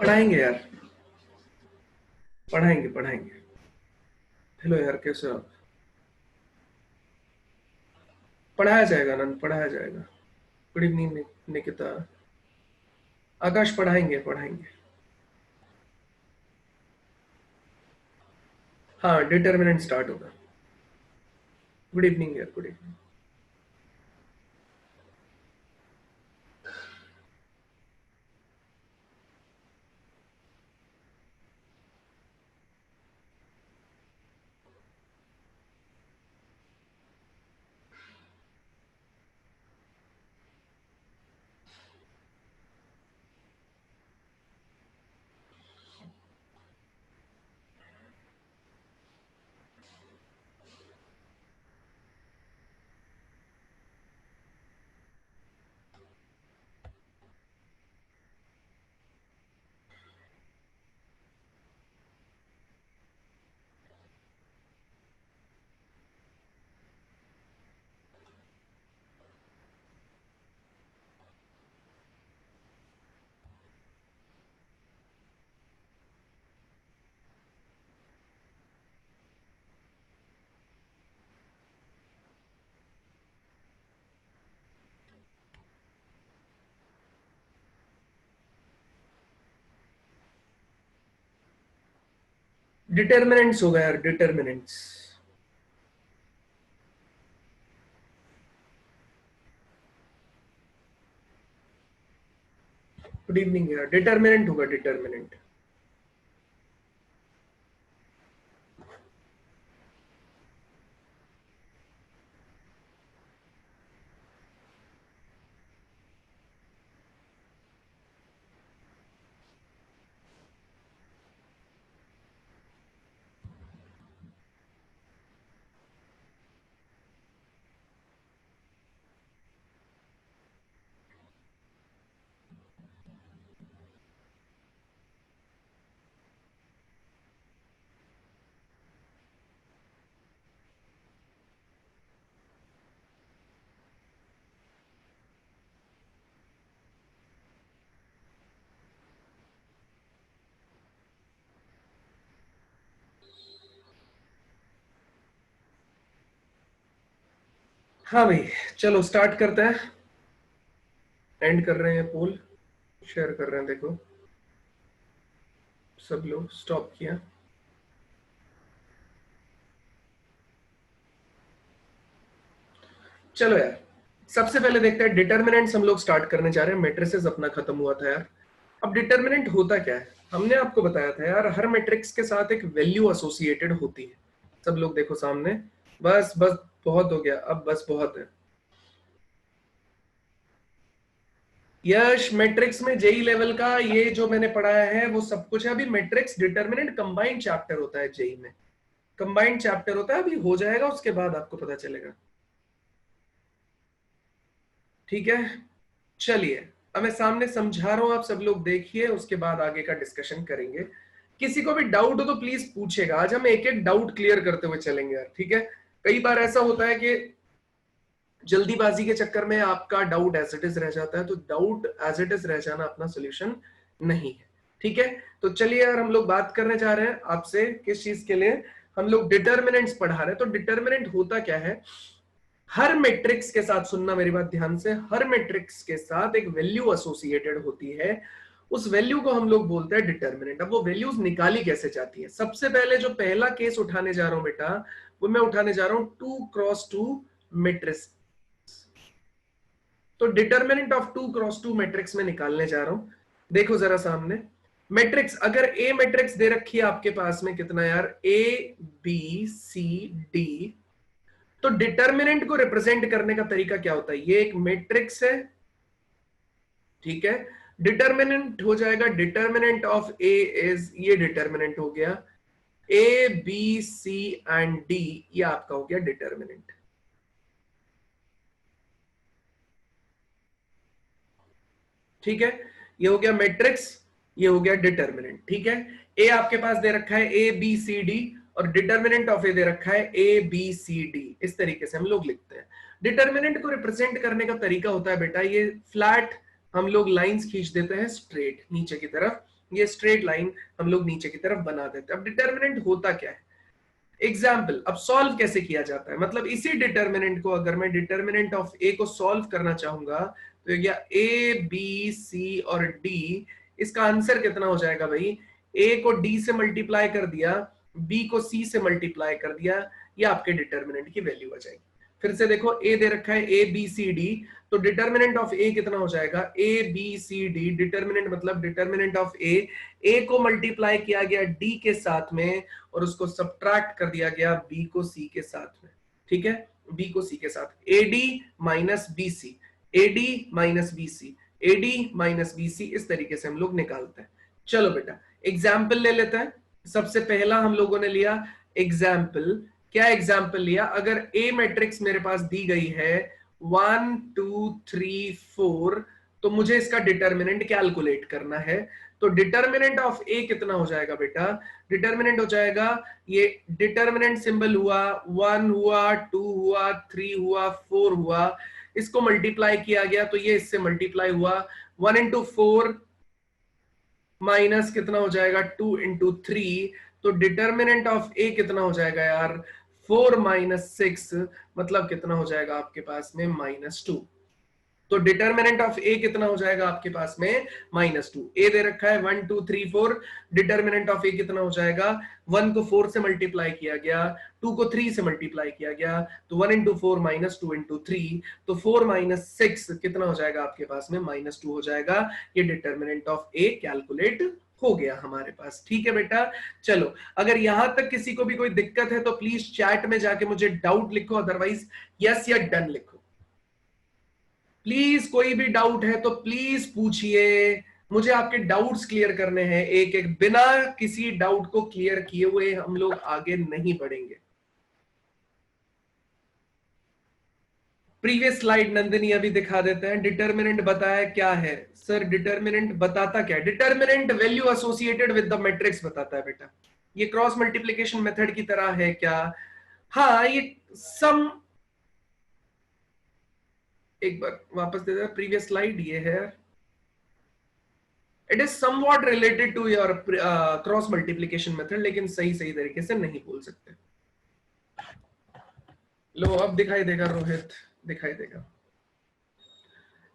पढ़ाएंगे यार, पढ़ाएंगे पढ़ाएंगे। हेलो यार, कैसे हो आप? पढ़ाया जाएगा आनंद, पढ़ाया जाएगा। Good evening Nikita. आकाश, पढ़ाएंगे पढ़ाएंगे। हाँ, डिटर्मिनेंट स्टार्ट होगा। गुड इवनिंग यार, गुड इवनिंग। डिटर्मिनेंट्स होगा यार, डिटर्मिनेंट्स। गुड इवनिंग यार, डिटर्मिनेंट होगा, डिटर्मिनेंट। हाँ भाई, चलो स्टार्ट करते हैं। एंड कर रहे हैं पोल, शेयर कर रहे हैं, देखो सब लोग स्टॉप किया। चलो यार, सबसे पहले देखते हैं डिटर्मिनेंट्स। हम लोग स्टार्ट करने जा रहे हैं। मैट्रिसेस अपना खत्म हुआ था यार। अब डिटर्मिनेंट होता क्या है, हमने आपको बताया था यार, हर मैट्रिक्स के साथ एक वैल्यू एसोसिएटेड होती है। सब लोग देखो सामने। बस बस, बहुत हो गया अब, बस बहुत है। यश, मैट्रिक्स में जेई लेवल का ये जो मैंने पढ़ाया है वो सब कुछ है। अभी मैट्रिक्स डिटर्मिनेंट कंबाइंड चैप्टर होता है जेई में। कंबाइंड चैप्टर होता है, अभी हो जाएगा, उसके बाद आपको पता चलेगा। ठीक है, चलिए। अब मैं सामने समझा रहा हूं, आप सब लोग देखिए, उसके बाद आगे का डिस्कशन करेंगे। किसी को भी डाउट हो तो प्लीज पूछेगा। आज हम एक एक डाउट क्लियर करते हुए चलेंगे यार, ठीक है। कई बार ऐसा होता है कि जल्दीबाजी के चक्कर में आपका डाउट एज इट इज रह जाता है, तो डाउट एज इट इज रह जाना अपना सोल्यूशन नहीं है। ठीक है, तो चलिए यार, हम लोग बात करने जा रहे हैं आपसे किस चीज के लिए। हम लोग डिटर्मिनेंट्स पढ़ा रहे हैं। तो डिटर्मिनेंट होता क्या है, हर मैट्रिक्स के साथ, सुनना मेरी बात ध्यान से, हर मैट्रिक्स के साथ एक वैल्यू एसोसिएटेड होती है। उस वैल्यू को हम लोग बोलते हैं डिटर्मिनेंट। अब वो वैल्यूज निकाली कैसे जाती है, सबसे पहले जो पहला केस उठाने जा रहा हूं बेटा, वो मैं उठाने जा रहा हूं 2x2 मैट्रिक्स। तो डिटर्मिनेंट ऑफ 2x2 मैट्रिक्स में निकालने जा रहा हूं। देखो जरा सामने मैट्रिक्स, अगर ए मैट्रिक्स दे रखी है आपके पास में, कितना यार, ए बी सी डी, तो डिटर्मिनेंट को रिप्रेजेंट करने का तरीका क्या होता है, ये एक मैट्रिक्स है, ठीक है। डिटर्मिनेंट हो जाएगा, डिटर्मिनेंट ऑफ ए इज, ये डिटर्मिनेंट हो गया, A B C and D, ये आपका हो गया डिटर्मिनेंट। ठीक है, ये हो गया मैट्रिक्स, ये हो गया डिटर्मिनेंट। ठीक है, ए आपके पास दे रखा है ए बी सी डी, और डिटर्मिनेंट ऑफ ए दे रखा है ए बी सी डी। इस तरीके से हम लोग लिखते हैं। डिटर्मिनेंट को रिप्रेजेंट करने का तरीका होता है बेटा, ये फ्लैट हम लोग लाइंस खींच देते हैं स्ट्रेट नीचे की तरफ, ये स्ट्रेट लाइन हम लोग नीचे की तरफ बना देते हैं। अब डिटर्मिनेंट होता क्या है, एग्जाम्पल। अब सॉल्व कैसे किया जाता है, मतलब इसी डिटर्मिनेंट को अगर मैं डिटर्मिनेंट ऑफ ए को सॉल्व करना चाहूंगा तो ये ए बी सी और डी, इसका आंसर कितना हो जाएगा भाई, ए को डी से मल्टीप्लाई कर दिया, बी को सी से मल्टीप्लाई कर दिया, ये आपके डिटर्मिनेंट की वैल्यू आ जाएगी। फिर से देखो ए दे रखा है ए बी सी डी, तो डिटर्मिनेंट ऑफ ए कितना हो जाएगा, A B C D, determinant मतलब डिटर्मिनेंट ऑफ ए को मल्टीप्लाई किया गया डी के साथ में और उसको सब्ट्रैक्ट कर दिया गया बी को सी के साथ में, ठीक है, बी को सी के साथ, AD minus B C, AD minus B C, AD minus B C, इस तरीके से हम लोग निकालते हैं। चलो बेटा एग्जाम्पल ले लेते हैं। सबसे पहला हम लोगों ने लिया एग्जाम्पल, क्या एग्जाम्पल लिया, अगर ए मैट्रिक्स मेरे पास दी गई है 1 2 3 4, तो मुझे इसका डिटर्मिनेंट कैलकुलेट करना है। तो डिटर्मिनेंट ऑफ ए कितना हो जाएगा बेटा, डिटर्मिनेंट हो जाएगा, ये डिटर्मिनेंट सिंबल हुआ 1 हुआ 2 हुआ 3 हुआ 4 हुआ, इसको मल्टीप्लाई किया गया तो ये इससे मल्टीप्लाई हुआ, 1 इंटू 4 माइनस कितना हो जाएगा 2 इंटू 3, तो डिटर्मिनेंट ऑफ ए कितना हो जाएगा यार 4 माइनस 6, मतलब कितना हो जाएगा आपके पास में -2। तो डिटर्मिनेंट ऑफ ए कितना हो जाएगा आपके पास में -2। ए दे रखा है 1 2 3 4, डिटर्मिनेंट ऑफ ए कितना हो जाएगा, 1 को 4 से मल्टीप्लाई किया गया, 2 को 3 से मल्टीप्लाई किया गया, तो 1 इंटू 4 माइनस 2 इंटू 3, तो 4 माइनस 6 कितना हो जाएगा आपके पास में -2 हो जाएगा। ये डिटर्मिनेंट ऑफ ए कैलकुलेट हो गया हमारे पास, ठीक है बेटा। चलो अगर यहां तक किसी को भी कोई दिक्कत है तो प्लीज चैट में जाके मुझे डाउट लिखो, अदरवाइज यस या डन लिखो। प्लीज कोई भी डाउट है तो प्लीज पूछिए, मुझे आपके डाउट्स क्लियर करने हैं एक एक, बिना किसी डाउट को क्लियर किए हुए हम लोग आगे नहीं बढ़ेंगे। प्रीवियस स्लाइड नंदिनी अभी दिखा देते हैं। डिटर्मिनेंट बताया क्या है सर, डिटर्मिनेंट बताता क्या है, determinant value associated with the matrix बताता है बेटा। ये क्रॉस मल्टीप्लिकेशन मेथड की तरह है क्या, हाँ ये सम, एक बार वापस दे दे प्रीवियस स्लाइड, ये है, it is somewhat related to your cross multiplication method, लेकिन सही तरीके से नहीं बोल सकते। लो अब दिखाई देगा रोहित, दिखाई देगा।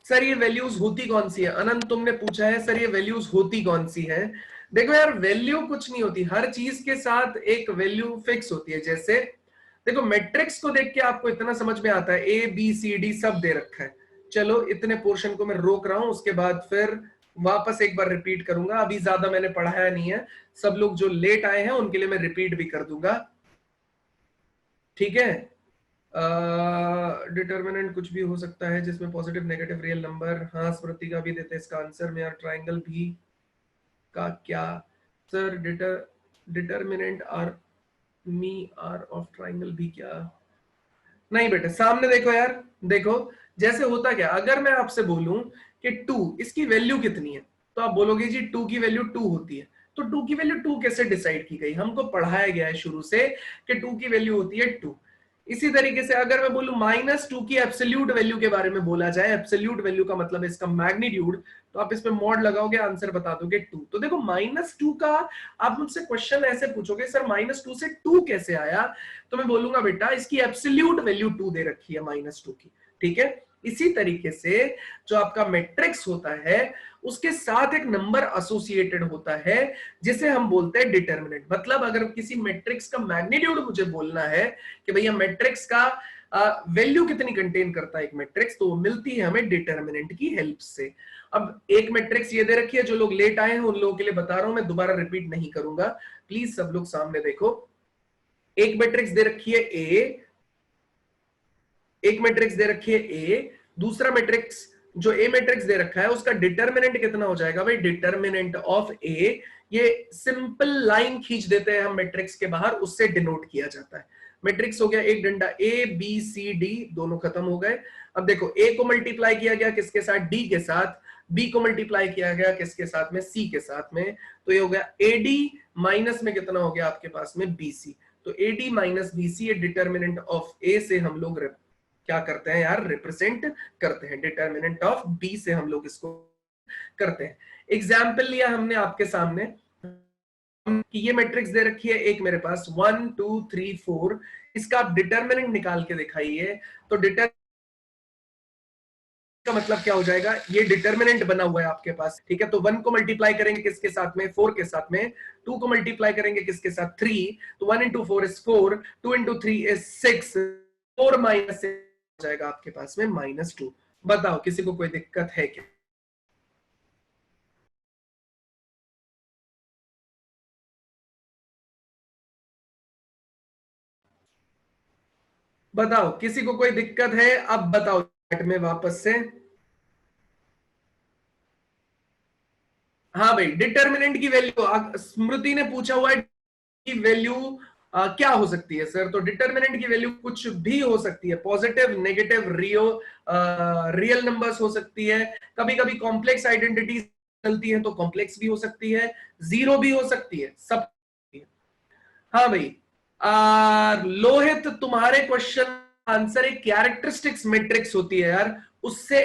सर ये वैल्यूज होती कौन सी है, अनंत तुमने पूछा है सर ये वैल्यूज होती कौन सी है। देखो यार वैल्यू कुछ नहीं होती, हर चीज के साथ एक वैल्यू फिक्स होती है। जैसे देखो मैट्रिक्स को देख के आपको इतना समझ में आता है, ए बी सी डी सब दे रखा है। चलो इतने पोर्शन को मैं रोक रहा हूं, उसके बाद फिर वापस एक बार रिपीट करूंगा, अभी ज्यादा मैंने पढ़ाया नहीं है, सब लोग जो लेट आए हैं उनके लिए मैं रिपीट भी कर दूंगा, ठीक है। डिटर्मिनेंट कुछ भी हो सकता है जिसमें पॉजिटिव नेगेटिव रियल नंबर, हाँ स्मृति का भी देते हैं इसका आंसर में यार, ट्राइंगल भी का क्या sir, determinant are me are of triangle भी क्या, नहीं बेटे सामने देखो यार, देखो जैसे होता क्या, अगर मैं आपसे बोलूं कि 2 इसकी वैल्यू कितनी है, तो आप बोलोगे जी 2 की वैल्यू 2 होती है। तो 2 की वैल्यू 2 कैसे डिसाइड की गई, हमको पढ़ाया गया है शुरू से कि 2 की वैल्यू होती है 2। इसी तरीके से अगर मैं बोलूं -2 की एब्सोल्यूट वैल्यू के बारे में बोला जाए, एब्सोल्यूट वैल्यू का मतलब है इसका मैग्नीट्यूड, तो आप इसमें मॉड लगाओगे आंसर बता दोगे 2। तो देखो -2 का आप मुझसे क्वेश्चन ऐसे पूछोगे सर -2 से 2 कैसे आया, तो मैं बोलूंगा बेटा इसकी एब्सोल्यूट वैल्यू 2 दे रखी है -2 की, ठीक है। इसी तरीके से जो आपका मैट्रिक्स होता है उसके साथ एक नंबर एसोसिएटेड होता है जिसे हम बोलते हैं डिटर्मिनेंट। मतलब अगर किसी मैट्रिक्स का मैग्नीट्यूड मुझे बोलना है कि भैया मैट्रिक्स का वैल्यू कितनी कंटेन करता है एक मैट्रिक्स, तो वो मिलती है हमें डिटर्मिनेंट की हेल्प से। अब एक मैट्रिक्स ये दे रखी है, जो लोग लेट आए हैं उन लोगों के लिए बता रहा हूं, मैं दोबारा रिपीट नहीं करूंगा, प्लीज सब लोग सामने देखो। एक मैट्रिक्स दे रखी है ए, एक मैट्रिक्स दे रखी है ए, दूसरा मैट्रिक्स जो ए मैट्रिक्स दे रखा है उसका डिटर्मिनेंट कितना हो जाएगा भाई, डिटर्मिनेंट ऑफ ए, ये सिंपल लाइन खींच देते हैं हम मैट्रिक्स के बाहर, उससे डिनोट किया जाता है। मैट्रिक्स हो गया एक डंडा, ए बी सी डी दोनों खत्म हो गए। अब देखो ए को मल्टीप्लाई किया गया किसके साथ, डी के साथ, बी को मल्टीप्लाई किया गया किसके साथ में, सी के साथ में, तो ये हो गया एडी माइनस में कितना हो गया आपके पास में बीसी, तो एडी माइनस बीसी, ये डिटर्मिनेंट ऑफ ए से हम लोग क्या करते हैं यार, रिप्रेजेंट करते हैं, डिटर्मिनेंट ऑफ बी से हम लोग इसको करते हैं। एग्जाम्पल लिया हमने आपके सामने कि ये मैट्रिक्स दे रखी है एक मेरे पास 1 2 3 4, इसका आप डिटर्मिनेंट निकाल के दिखाइए। तो डिटर का मतलब क्या हो जाएगा, ये डिटर्मिनेंट बना हुआ है आपके पास, ठीक है। तो 1 को मल्टीप्लाई करेंगे किसके साथ में, 4 के साथ में। 2 को मल्टीप्लाई करेंगे किसके साथ, 3। तो 1 into 4 is 4, 2 into 3 is 6, 4 minus हो जाएगा आपके पास में -2। बताओ किसी को कोई दिक्कत है क्या? बताओ किसी को कोई दिक्कत है? अब बताओ चैट में वापस से। हाँ भाई, डिटर्मिनेंट की वैल्यू स्मृति ने पूछा हुआ है की वैल्यू क्या हो सकती है सर? तो डिटर्मिनेंट की वैल्यू कुछ भी हो सकती है, पॉजिटिव, नेगेटिव, रियल नंबर्स हो सकती है, कभी कभी कॉम्प्लेक्स आइडेंटिटीज चलती है तो कॉम्प्लेक्स भी हो सकती है, जीरो भी हो सकती है, सब। हाँ भाई, लोहित तुम्हारे क्वेश्चन आंसर एक कैरेक्टरिस्टिक्स मैट्रिक्स होती है यार, उससे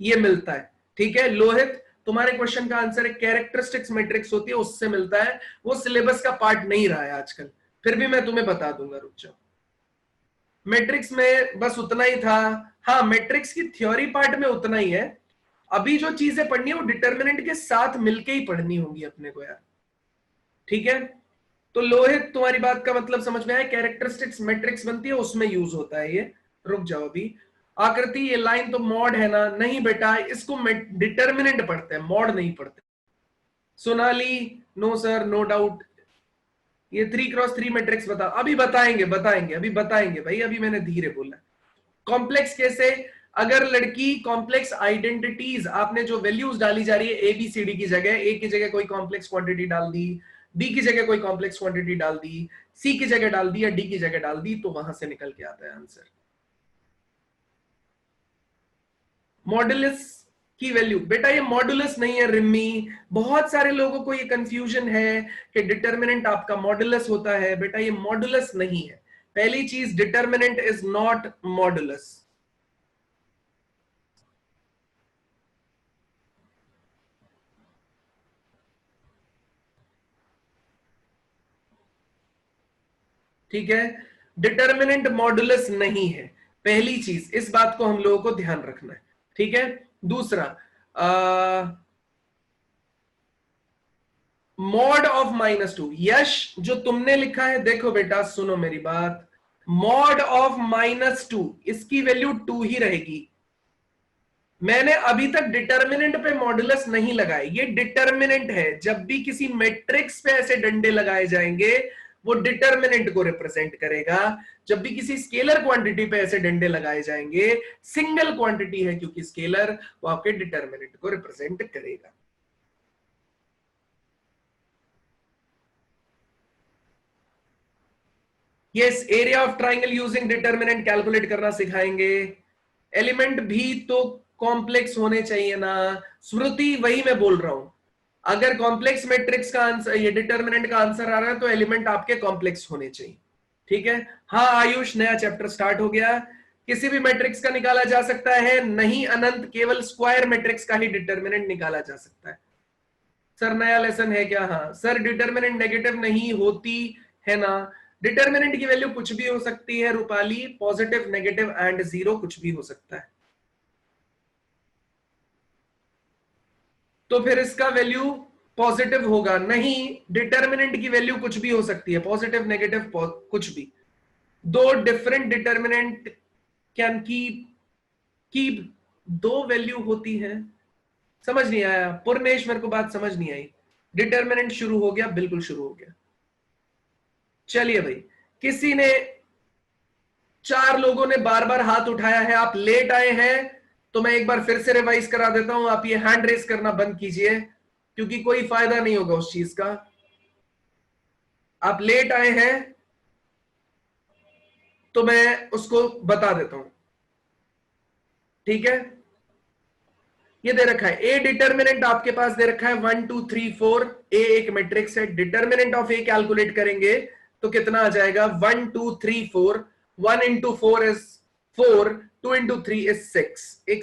ये मिलता है, ठीक है लोहित। तुम्हारे क्वेश्चन का आंसर एक कैरेक्टरिस्टिक्स मैट्रिक्स होती है, उससे मिलता है। वो सिलेबस का पार्ट नहीं रहा है आजकल, फिर भी मैं तुम्हें बता दूंगा, रुक जाओ। मैट्रिक्स में बस उतना ही था। हाँ, मैट्रिक्स की थ्योरी पार्ट में उतना ही है। अभी जो चीजें पढ़नी है वो डिटर्मिनेंट के साथ मिलके ही पढ़नी होगी अपने को यार, ठीक है। तो लोहित तुम्हारी बात का मतलब समझ में आया, कैरेक्टरिस्टिक्स मैट्रिक्स बनती है उसमें यूज होता है ये। रुक जाओ अभी। आकृति ये लाइन तो मॉड है ना? नहीं बेटा, इसको डिटर्मिनेंट पढ़ते हैं, मॉड नहीं पढ़ते। Sonali, no sir, no doubt. ये 3x3 मैट्रिक्स बता, अभी बताएंगे बताएंगे, अभी बताएंगे भाई, अभी मैंने धीरे बोला। कॉम्प्लेक्स कैसे? अगर लड़की कॉम्प्लेक्स आइडेंटिटीज, आपने जो वैल्यूज डाली जा रही है ए बी सी डी की जगह, ए की जगह कोई कॉम्प्लेक्स क्वांटिटी डाल दी, बी की जगह कोई कॉम्प्लेक्स क्वांटिटी डाल दी, सी की जगह डाल दी या डी की जगह डाल दी, तो वहां से निकल के आता है आंसर। मॉडुलस की वैल्यू, बेटा ये मॉडुलस नहीं है रिम्मी। बहुत सारे लोगों को ये कंफ्यूजन है कि डिटर्मिनेंट आपका मॉडुलस होता है, बेटा ये मॉडुलस नहीं है। पहली चीज, डिटर्मिनेंट इज नॉट मॉडुलस। ठीक है, डिटर्मिनेंट मॉडुलस नहीं है, पहली चीज, इस बात को हम लोगों को ध्यान रखना है, ठीक है। दूसरा, मॉड ऑफ -2, यश जो तुमने लिखा है, देखो बेटा सुनो मेरी बात, मॉड ऑफ -2 इसकी वैल्यू 2 ही रहेगी। मैंने अभी तक डिटर्मिनेंट पे मॉडुलस नहीं लगाए, ये डिटर्मिनेंट है। जब भी किसी मैट्रिक्स पे ऐसे डंडे लगाए जाएंगे वो डिटर्मिनेंट को रिप्रेजेंट करेगा। जब भी किसी स्केलर क्वांटिटी पे ऐसे डंडे लगाए जाएंगे, सिंगल क्वांटिटी है क्योंकि स्केलर, वो आपके डिटर्मिनेंट को रिप्रेजेंट करेगा। Yes, area of triangle using determinant calculate करना सिखाएंगे। एलिमेंट भी तो कॉम्प्लेक्स होने चाहिए ना स्मृति, वही मैं बोल रहा हूं। अगर कॉम्प्लेक्स मैट्रिक्स का आंसर, ये डिटर्मिनेंट का आंसर आ रहा है, तो एलिमेंट आपके कॉम्प्लेक्स होने चाहिए, ठीक है। हाँ आयुष, नया चैप्टर स्टार्ट हो गया। किसी भी मैट्रिक्स का निकाला जा सकता है, नहीं अनंत, केवल स्क्वायर मैट्रिक्स का ही डिटर्मिनेंट निकाला जा सकता है। सर नया लेसन है क्या? हाँ सर, डिटर्मिनेंट नेगेटिव नहीं होती है ना। डिटर्मिनेंट की वैल्यू कुछ भी हो सकती है Rupali, positive, negative and zero, कुछ भी हो सकता है। तो फिर इसका वैल्यू पॉजिटिव होगा नहीं, डिटर्मिनेंट की वैल्यू कुछ भी हो सकती है, पॉजिटिव, नेगेटिव, कुछ भी। दो डिफरेंट डिटर्मिनेंट कैन कीप दो वैल्यू होती है। समझ नहीं आया पूर्णेश, मेरे को बात समझ नहीं आई। डिटर्मिनेंट शुरू हो गया, बिल्कुल शुरू हो गया। चलिए भाई, किसी ने, 4 लोगों ने बार बार हाथ उठाया है, आप लेट आए हैं, तो मैं एक बार फिर से रिवाइज करा देता हूं। आप ये हैंड रेस करना बंद कीजिए, क्योंकि कोई फायदा नहीं होगा उस चीज का। आप लेट आए हैं तो मैं उसको बता देता हूं, ठीक है। ये दे रखा है, ए डिटर्मिनेंट आपके पास दे रखा है 1 2 3 4। ए एक मैट्रिक्स है, डिटर्मिनेंट ऑफ ए कैलकुलेट करेंगे तो कितना आ जाएगा, 1 2 3 4। 1 इंटू 4 इज 4, 2 इंटू 3 इज 6।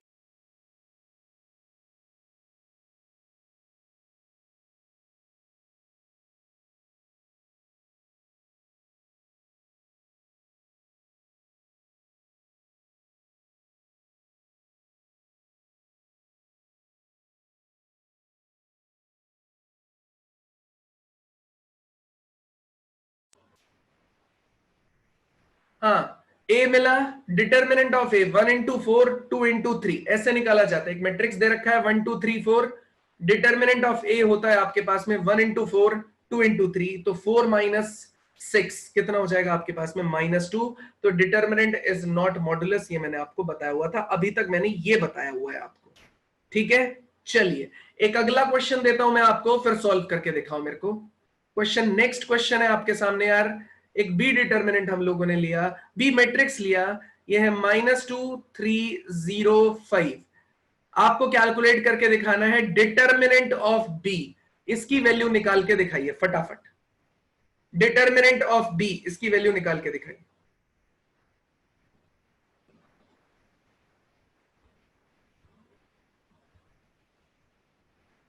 हाँ, ए मिला, determinant of A 1 into 4 2 into 3 ऐसे निकाला जाता है। एक मैट्रिक्स दे रखा है 1 2 3 4, डिटर्मिनेंट ऑफ ए होता है आपके पास में 1 into 4 2 into 3, तो 4 - 6 कितना हो जाएगा आपके पास में -2। तो डिटर्मिनेंट इज नॉट मॉडुलस, ये मैंने आपको बताया हुआ था, अभी तक मैंने ये बताया हुआ है आपको, ठीक है। चलिए एक अगला क्वेश्चन देता हूं मैं आपको, फिर सॉल्व करके दिखाओ मेरे को क्वेश्चन। नेक्स्ट क्वेश्चन है आपके सामने यार, एक बी डिटर्मिनेंट हम लोगों ने लिया, बी मैट्रिक्स लिया, ये है -2 3 0 5। आपको कैलकुलेट करके दिखाना है डिटर्मिनेंट ऑफ बी, इसकी वैल्यू निकाल के दिखाइए फटाफट। डिटर्मिनेंट ऑफ बी, इसकी वैल्यू निकाल के दिखाइए।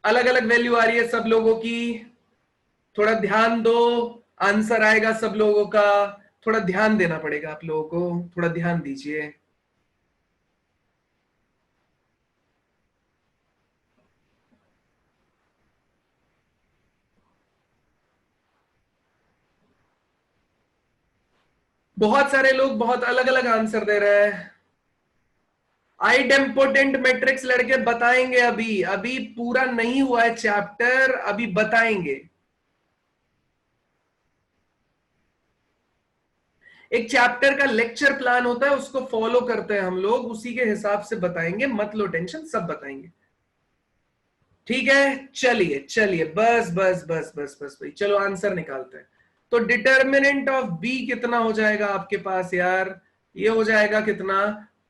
अलग अलग वैल्यू आ रही है सब लोगों की, थोड़ा ध्यान दो, आंसर आएगा सब लोगों का, थोड़ा ध्यान देना पड़ेगा आप लोगों को, थोड़ा ध्यान दीजिए। बहुत सारे लोग बहुत अलग अलग आंसर दे रहे हैं। आइडेम्पोटेंट मैट्रिक्स लड़के बताएंगे, अभी अभी पूरा नहीं हुआ है चैप्टर, अभी बताएंगे। एक चैप्टर का लेक्चर प्लान होता है, उसको फॉलो करते हैं हम लोग, उसी के हिसाब से बताएंगे, मत लो टेंशन, सब बताएंगे, ठीक है। चलिए चलिए, बस बस बस बस बस भाई, चलो आंसर निकालते हैं। तो डिटर्मिनेंट ऑफ बी कितना हो जाएगा आपके पास यार, ये हो जाएगा कितना,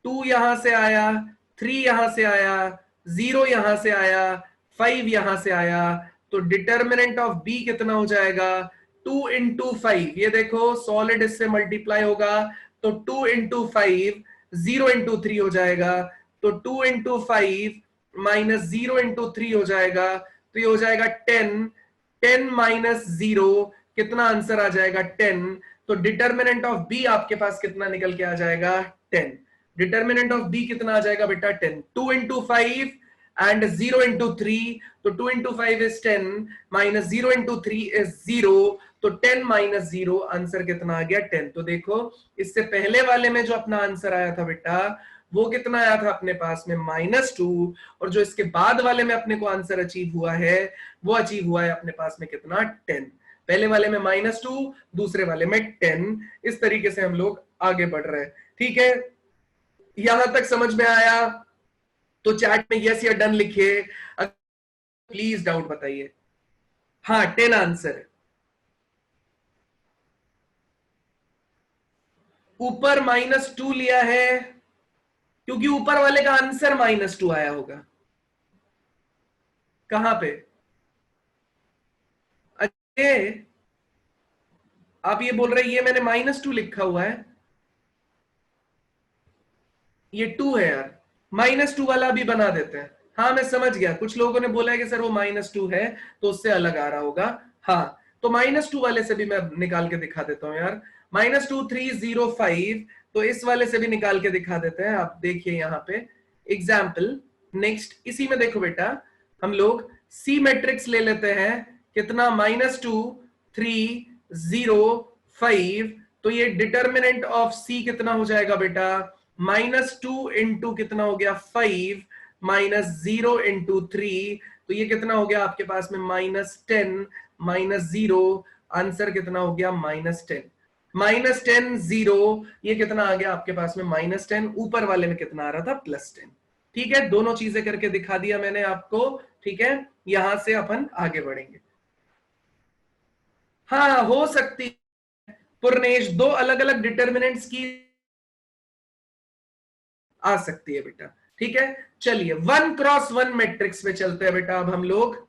2 यहां से आया, 3 यहां से आया, 0 यहां से आया, 5 यहां से आया, तो डिटर्मिनेंट ऑफ बी कितना हो जाएगा, 2 into 5। ये देखो सॉलिड इससे मल्टीप्लाई होगा, तो 2 into 5 0 into 3 हो जाएगा, तो 2 into 5 -0 into 3 हो जाएगा, तो ये हो जाएगा 10। 10 -0 कितना आंसर आ जाएगा, 10। तो डिटर्मिनेंट ऑफ बी आपके पास कितना निकल के आ जाएगा, 10। डिटर्मिनेंट ऑफ बी कितना आ जाएगा बेटा, 10। 2 into 5 and 0 into 3, तो 2 into 5 is 10 -0 into 3 is 0, तो 10 - 0 आंसर कितना आ गया, 10। तो देखो इससे पहले वाले में जो अपना आंसर आया था बेटा, वो कितना आया था अपने पास में, -2, और जो इसके बाद वाले में अपने को आंसर अचीव हुआ है, वो अचीव हुआ है अपने पास में कितना, 10। पहले वाले में -2, दूसरे वाले में 10। इस तरीके से हम लोग आगे बढ़ रहे हैं, ठीक है। यहां तक समझ में आया तो चैट में यस या डन लिखिए, प्लीज डाउट बताइए। हाँ 10 आंसर है। ऊपर -2 लिया है क्योंकि ऊपर वाले का आंसर -2 आया होगा। कहां पे, अरे आप ये बोल रहे हैं ये मैंने -2 लिखा हुआ है, ये 2 है यार, -2 वाला भी बना देते हैं। हाँ मैं समझ गया, कुछ लोगों ने बोला है कि सर वो -2 है तो उससे अलग आ रहा होगा। हाँ तो -2 वाले से भी मैं निकाल के दिखा देता हूं यार, -2 3 0 5, तो इस वाले से भी निकाल के दिखा देते हैं। आप देखिए यहाँ पे एग्जाम्पल, नेक्स्ट इसी में देखो बेटा, हम लोग सी मैट्रिक्स ले लेते हैं, कितना, -2 3 0 5, तो ये डिटर्मिनेंट ऑफ सी कितना हो जाएगा बेटा, -2 into कितना हो गया, 5 -0 into 3, तो ये कितना हो गया आपके पास में, -10 -0, आंसर कितना हो गया, -10। -10 0, ये कितना आ गया आपके पास में, -10, ऊपर वाले में कितना आ रहा था, +10। ठीक है, दोनों चीजें करके दिखा दिया मैंने आपको, ठीक है। यहां से अपन आगे बढ़ेंगे। हाँ हो सकती है पूर्णेश, दो अलग अलग डिटर्मिनेंट्स की आ सकती है बेटा, ठीक है। चलिए 1 x 1 मैट्रिक्स में चलते हैं बेटा अब हम लोग।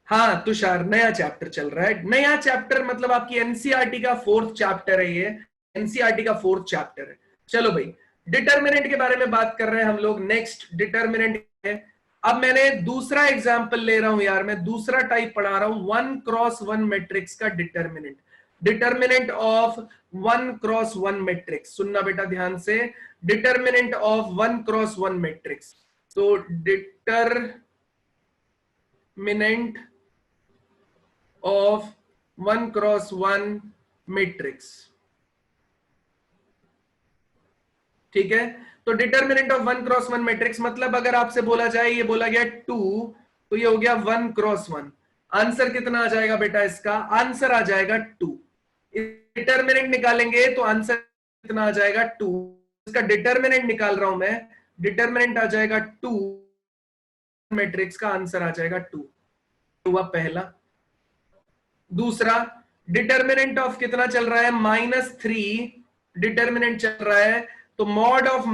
हाँ तुषार, नया चैप्टर चल रहा है, नया चैप्टर मतलब आपकी एनसीईआरटी का 4th चैप्टर है ये, एनसीईआरटी का 4th चैप्टर है। चलो भाई डिटर्मिनेंट के बारे में बात कर रहे हैं हम लोग, नेक्स्ट डिटर्मिनेंट है। अब मैंने दूसरा एग्जांपल ले रहा हूं यार, मैं दूसरा टाइप पढ़ा रहा हूं, 1 x 1 मैट्रिक्स का determinant, determinant of 1 x 1 matrix. सुनना बेटा ध्यान से, डिटर्मिनेंट ऑफ 1 x 1 मैट्रिक्स। तो डिटर्मिनेंट of 1 x 1 मैट्रिक्स। ठीक है, तो डिटर्मिनेंट ऑफ 1 क्रॉस 1 मैट्रिक्स मतलब अगर आपसे बोला जाए, ये बोला गया 2, तो ये हो गया 1 क्रॉस 1। आंसर कितना आ जाएगा बेटा? इसका आंसर आ जाएगा 2। डिटर्मिनेंट निकालेंगे तो आंसर कितना आ जाएगा? 2। इसका डिटर्मिनेंट निकाल रहा हूं मैं, डिटर्मिनेंट आ जाएगा 2, मैट्रिक्स का आंसर आ जाएगा 2। हुआ पहला। दूसरा, डिटर्मिनेंट ऑफ कितना चल रहा है? -3 डिटर्मिनेंट चल रहा है, तो मॉड ऑफ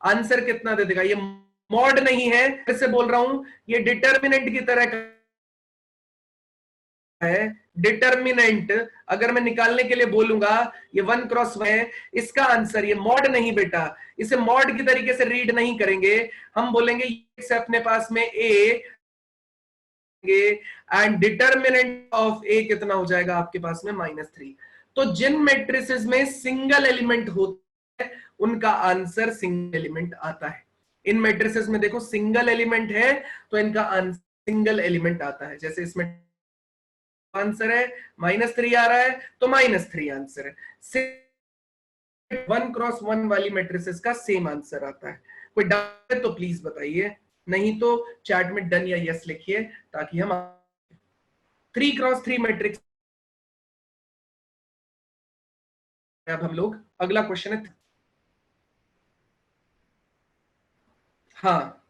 आंसर कितना दे देगा? ये मॉड नहीं है, फिर से बोल रहा हूं, ये डिटर्मिनेंट की तरह है। डिटर्मिनेंट अगर मैं निकालने के लिए बोलूंगा, ये 1 क्रॉस 1 है, इसका आंसर, ये मॉड नहीं बेटा, इसे मॉड की तरीके से रीड नहीं करेंगे। हम बोलेंगे से अपने पास में ए, एंड डिटर्मिनेंट ऑफ ए कितना हो जाएगा आपके पास में? -3। तो जिन मैट्रिसेस में सिंगल एलिमेंट होता है उनका आंसर सिंगल एलिमेंट आता है। इन मैट्रिसेस में देखो सिंगल एलिमेंट है तो इनका आंसर सिंगल एलिमेंट आता है। जैसे इसमें आंसर है -3 आ रहा है तो -3 आंसर है। 1 क्रॉस 1 वाली मैट्रिसेस का सेम आंसर आता है। कोई डाउट है तो प्लीज बताइए, नहीं तो चैट में डन या यस लिखिए ताकि हम 3 क्रॉस 3 मैट्रिक्स। अब हम लोग अगला क्वेश्चन है, हाँ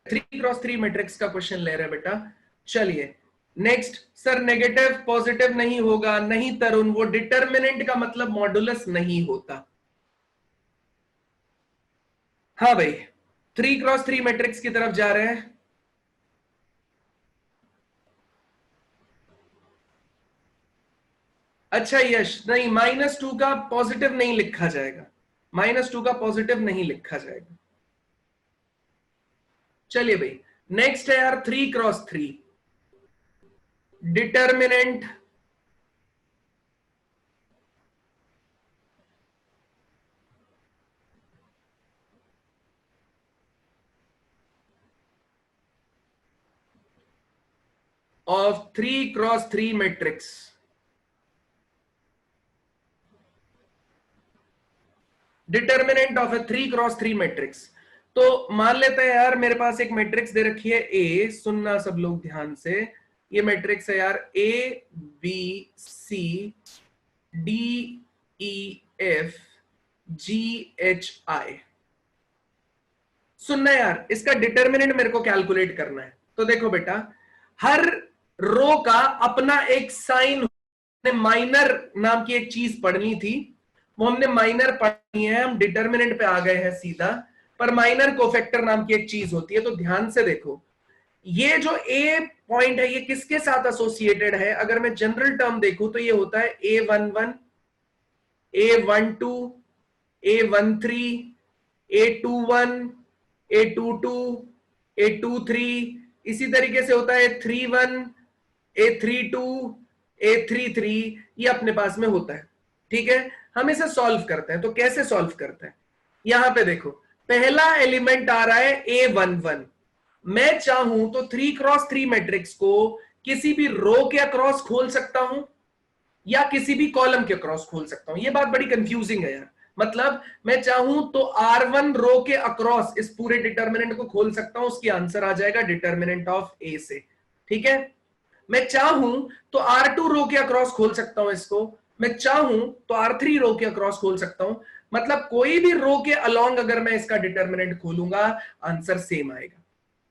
3 क्रॉस 3 मैट्रिक्स का क्वेश्चन ले रहे हैं बेटा। चलिए नेक्स्ट। सर नेगेटिव पॉजिटिव नहीं होगा? नहीं तरुण, वो डिटर्मिनेंट का मतलब मॉडुलस नहीं होता। हाँ भाई, 3 क्रॉस 3 मैट्रिक्स की तरफ जा रहे हैं। अच्छा यश, नहीं -2 का पॉजिटिव नहीं लिखा जाएगा, -2 का पॉजिटिव नहीं लिखा जाएगा। चलिए भाई नेक्स्ट है यार 3 cross 3 determinant of 3 cross 3 matrix. Determinant of A 3 cross 3 matrix. तो मान लेते हैं यार मेरे पास एक मैट्रिक्स दे रखी है ए, सुनना सब लोग ध्यान से, ये मैट्रिक्स है यार ABCDEFGHI। सुनना यार, इसका डिटर्मिनेंट मेरे को कैलकुलेट करना है। तो देखो बेटा, हर रो का अपना एक साइन, माइनर नाम की एक चीज पढ़नी थी, वो हमने माइनर पढ़नी है, हम डिटर्मिनेंट पे आ गए हैं सीधा। पर माइनर कोफैक्टर नाम की एक चीज होती है। तो ध्यान से देखो, ये जो ए पॉइंट है ये किसके साथ एसोसिएटेड है? अगर मैं जनरल टर्म देखूं तो ये होता है A11, A12, A13, A21, A22, A23, इसी तरीके से होता है A31, A32, A33, ये अपने पास में होता है। ठीक है, हम इसे सॉल्व करते हैं। तो कैसे सॉल्व करते हैं? यहां पे देखो, पहला एलिमेंट आ रहा है A11। मैं चाहूं तो 3 क्रॉस 3 मैट्रिक्स को किसी भी रो के अक्रॉस खोल सकता हूं या किसी भी कॉलम के अक्रॉस खोल सकता हूं। ये बात बड़ी कंफ्यूजिंग है यार। मतलब मैं चाहूं तो R1 रो के अक्रॉस इस पूरे डिटर्मिनेंट को खोल सकता हूं, उसकी आंसर आ जाएगा डिटर्मिनेंट ऑफ ए से। ठीक है, मैं चाहूं तो R2 रो के अक्रॉस खोल सकता हूं इसको, मैं चाहूं तो R3 रो के अक्रॉस खोल सकता हूं। मतलब कोई भी रो के अलोंग अगर मैं इसका डिटर्मिनेंट खोलूंगा, आंसर सेम आएगा।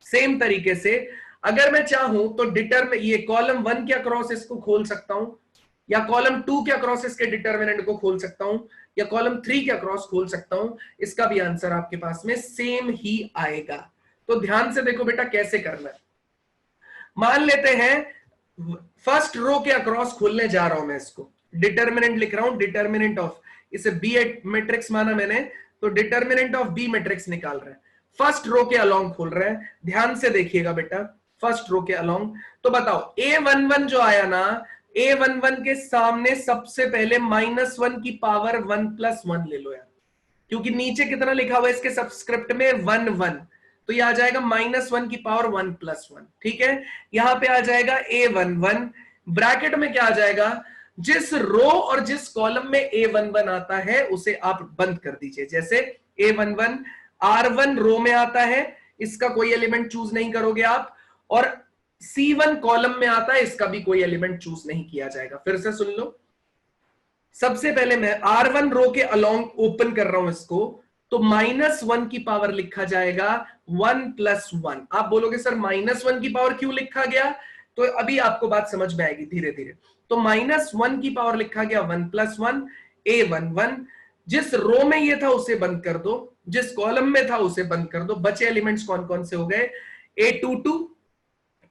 सेम तरीके से अगर मैं चाहूं तो ये कॉलम 1 के अक्रॉस इसको खोल सकता हूं, या कॉलम 2 के अक्रॉस इसके डिटर्मिनेंट को खोल सकता हूं, या कॉलम 3 के अक्रॉस खोल सकता हूं। इसका भी आंसर आपके पास में सेम ही आएगा। तो ध्यान से देखो बेटा कैसे करना है। मान लेते हैं फर्स्ट रो के अक्रॉस खोलने जा रहा हूं मैं इसको, डिटर्मिनेंट लिख रहा हूं, डिटर्मिनेंट ऑफ, इसे बी मैट्रिक्स माना मैंने, तो डिटर्मिनेंट ऑफ बी मैट्रिक्स निकाल रहे हैं। फर्स्ट रो के अलोंग खोल रहे हैं, ध्यान से देखिएगा बेटा, फर्स्ट रो के अलोंग। तो बताओ A11 जो आया ना, A11 के सामने सबसे पहले -1 की पावर 1+1 ले लो यार, क्योंकि नीचे कितना लिखा हुआ है इसके सबस्क्रिप्ट में 1 1, तो ये आ जाएगा -1 की पावर 1+1। ठीक है, यहां पे आ जाएगा A11, ब्रैकेट में क्या आ जाएगा, जिस रो और जिस कॉलम में A11 आता है उसे आप बंद कर दीजिए। जैसे A11 R1 रो में आता है, इसका कोई एलिमेंट चूज नहीं करोगे आप, और C1 कॉलम में आता है, इसका भी कोई एलिमेंट चूज नहीं किया जाएगा। फिर से सुन लो, सबसे पहले मैं R1 रो के अलोंग ओपन कर रहा हूं इसको, तो -1 की पावर लिखा जाएगा 1 + 1। आप बोलोगे सर -1 की पावर क्यों लिखा गया, तो अभी आपको बात समझ में आएगी धीरे धीरे। तो -1 की पावर लिखा गया 1 + 1, A11। जिस रो में ये था उसे बंद कर दो, जिस कॉलम में था उसे बंद कर दो। बचे एलिमेंट्स कौन कौन से हो गए, A22,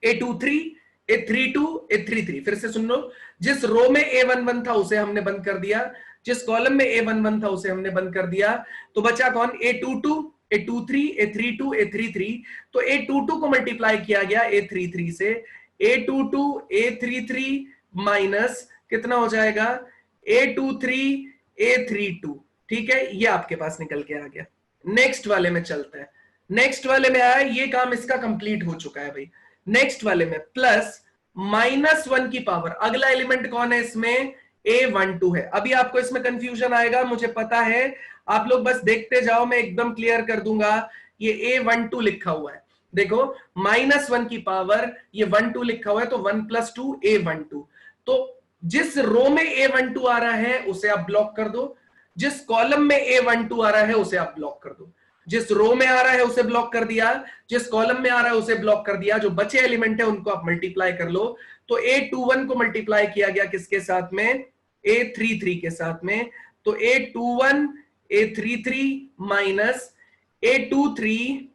A23, A32, A33। फिर से सुन लो, जिस रो में A11 था उसे हमने बंद कर दिया, जिस कॉलम में A11 था उसे हमने बंद कर दिया, तो बचा कौन, A22, A23, A32, A33। तो A22 को मल्टीप्लाई किया गया A33 से, A22 A33 माइनस कितना हो जाएगा, A23 A32। ठीक है, ये आपके पास निकल के आ गया। नेक्स्ट वाले में चलते हैं। नेक्स्ट वाले में आया, ये काम इसका कंप्लीट हो चुका है भाई। नेक्स्ट वाले में +-1 की पावर, अगला एलिमेंट कौन है इसमें, A12 है। अभी आपको इसमें कंफ्यूजन आएगा, मुझे पता है, आप लोग बस देखते जाओ, मैं एकदम क्लियर कर दूंगा। ये A12 लिखा हुआ है, देखो -1 की पावर, ये 12 लिखा हुआ है, तो 1 + 2 A12। तो जिस रो में A12 आ रहा है उसे आप ब्लॉक कर दो, जिस कॉलम में A12 आ रहा है उसे आप ब्लॉक कर दो। जिस रो में आ रहा है उसे ब्लॉक कर दिया, जिस कॉलम में आ रहा है उसे ब्लॉक कर दिया, जो बचे एलिमेंट है उनको आप मल्टीप्लाई कर लो। तो A21 को मल्टीप्लाई किया गया किसके साथ में, A33 के साथ में। तो A21 A33 minus A23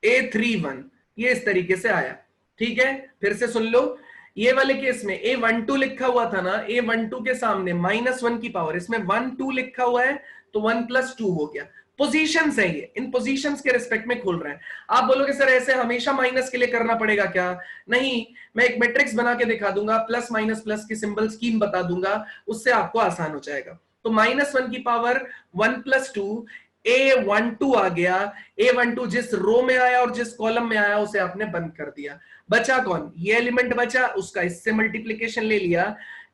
A31, ये इस तरीके से आया। ठीक है, फिर से सुन लो, ये वाले केस में A12 लिखा हुआ था ना, A12 के सामने -1 की पावर, इसमें 1 2 लिखा हुआ है, तो 1 + 2 हो गया। पोजीशंस है ये, इन पोजीशंस के रिस्पेक्ट में खोल रहे हैं। आप बोलोगे सर ऐसे हमेशा माइनस के लिए करना पड़ेगा क्या, नहीं, मैं एक मैट्रिक्स बना के दिखा दूंगा, प्लस माइनस प्लस की सिंबल स्कीम बता दूंगा, उससे आपको आसान हो जाएगा। तो -1 की पावर 1 + 2, A12 आ गया। A12 जिस रो में आया और जिस कॉलम में आया उसे आपने बंद कर दिया। बचा कौन, ये एलिमेंट बचा, उसका इससे मल्टीप्लीकेशन ले लिया,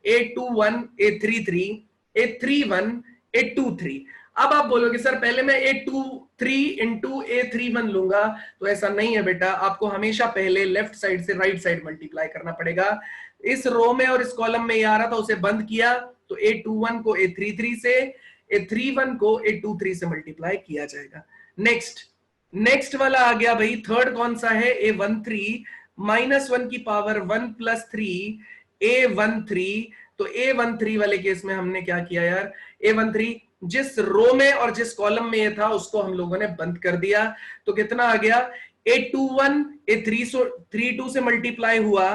A21 A33 A31 A23। अब आप बोलोगे सर पहले मैं A23 इंटू A31 लूंगा, तो ऐसा नहीं है बेटा, आपको हमेशा पहले लेफ्ट साइड से राइट साइड मल्टीप्लाई करना पड़ेगा। इस रो में और इस कॉलम में ये आ रहा था, उसे बंद किया, तो A21 को A33 से, A31 को A23 से मल्टीप्लाई किया जाएगा। नेक्स्ट वाला आ गया भाई, थर्ड कौन सा है, A13 -1 की पावर 1 + 3 A13। तो A13 वाले केस में हमने क्या किया यार, A13 जिस रो में और जिस कॉलम में ये था उसको हम लोगों ने बंद कर दिया। तो कितना आ गया, A21 A32 से मल्टीप्लाई हुआ,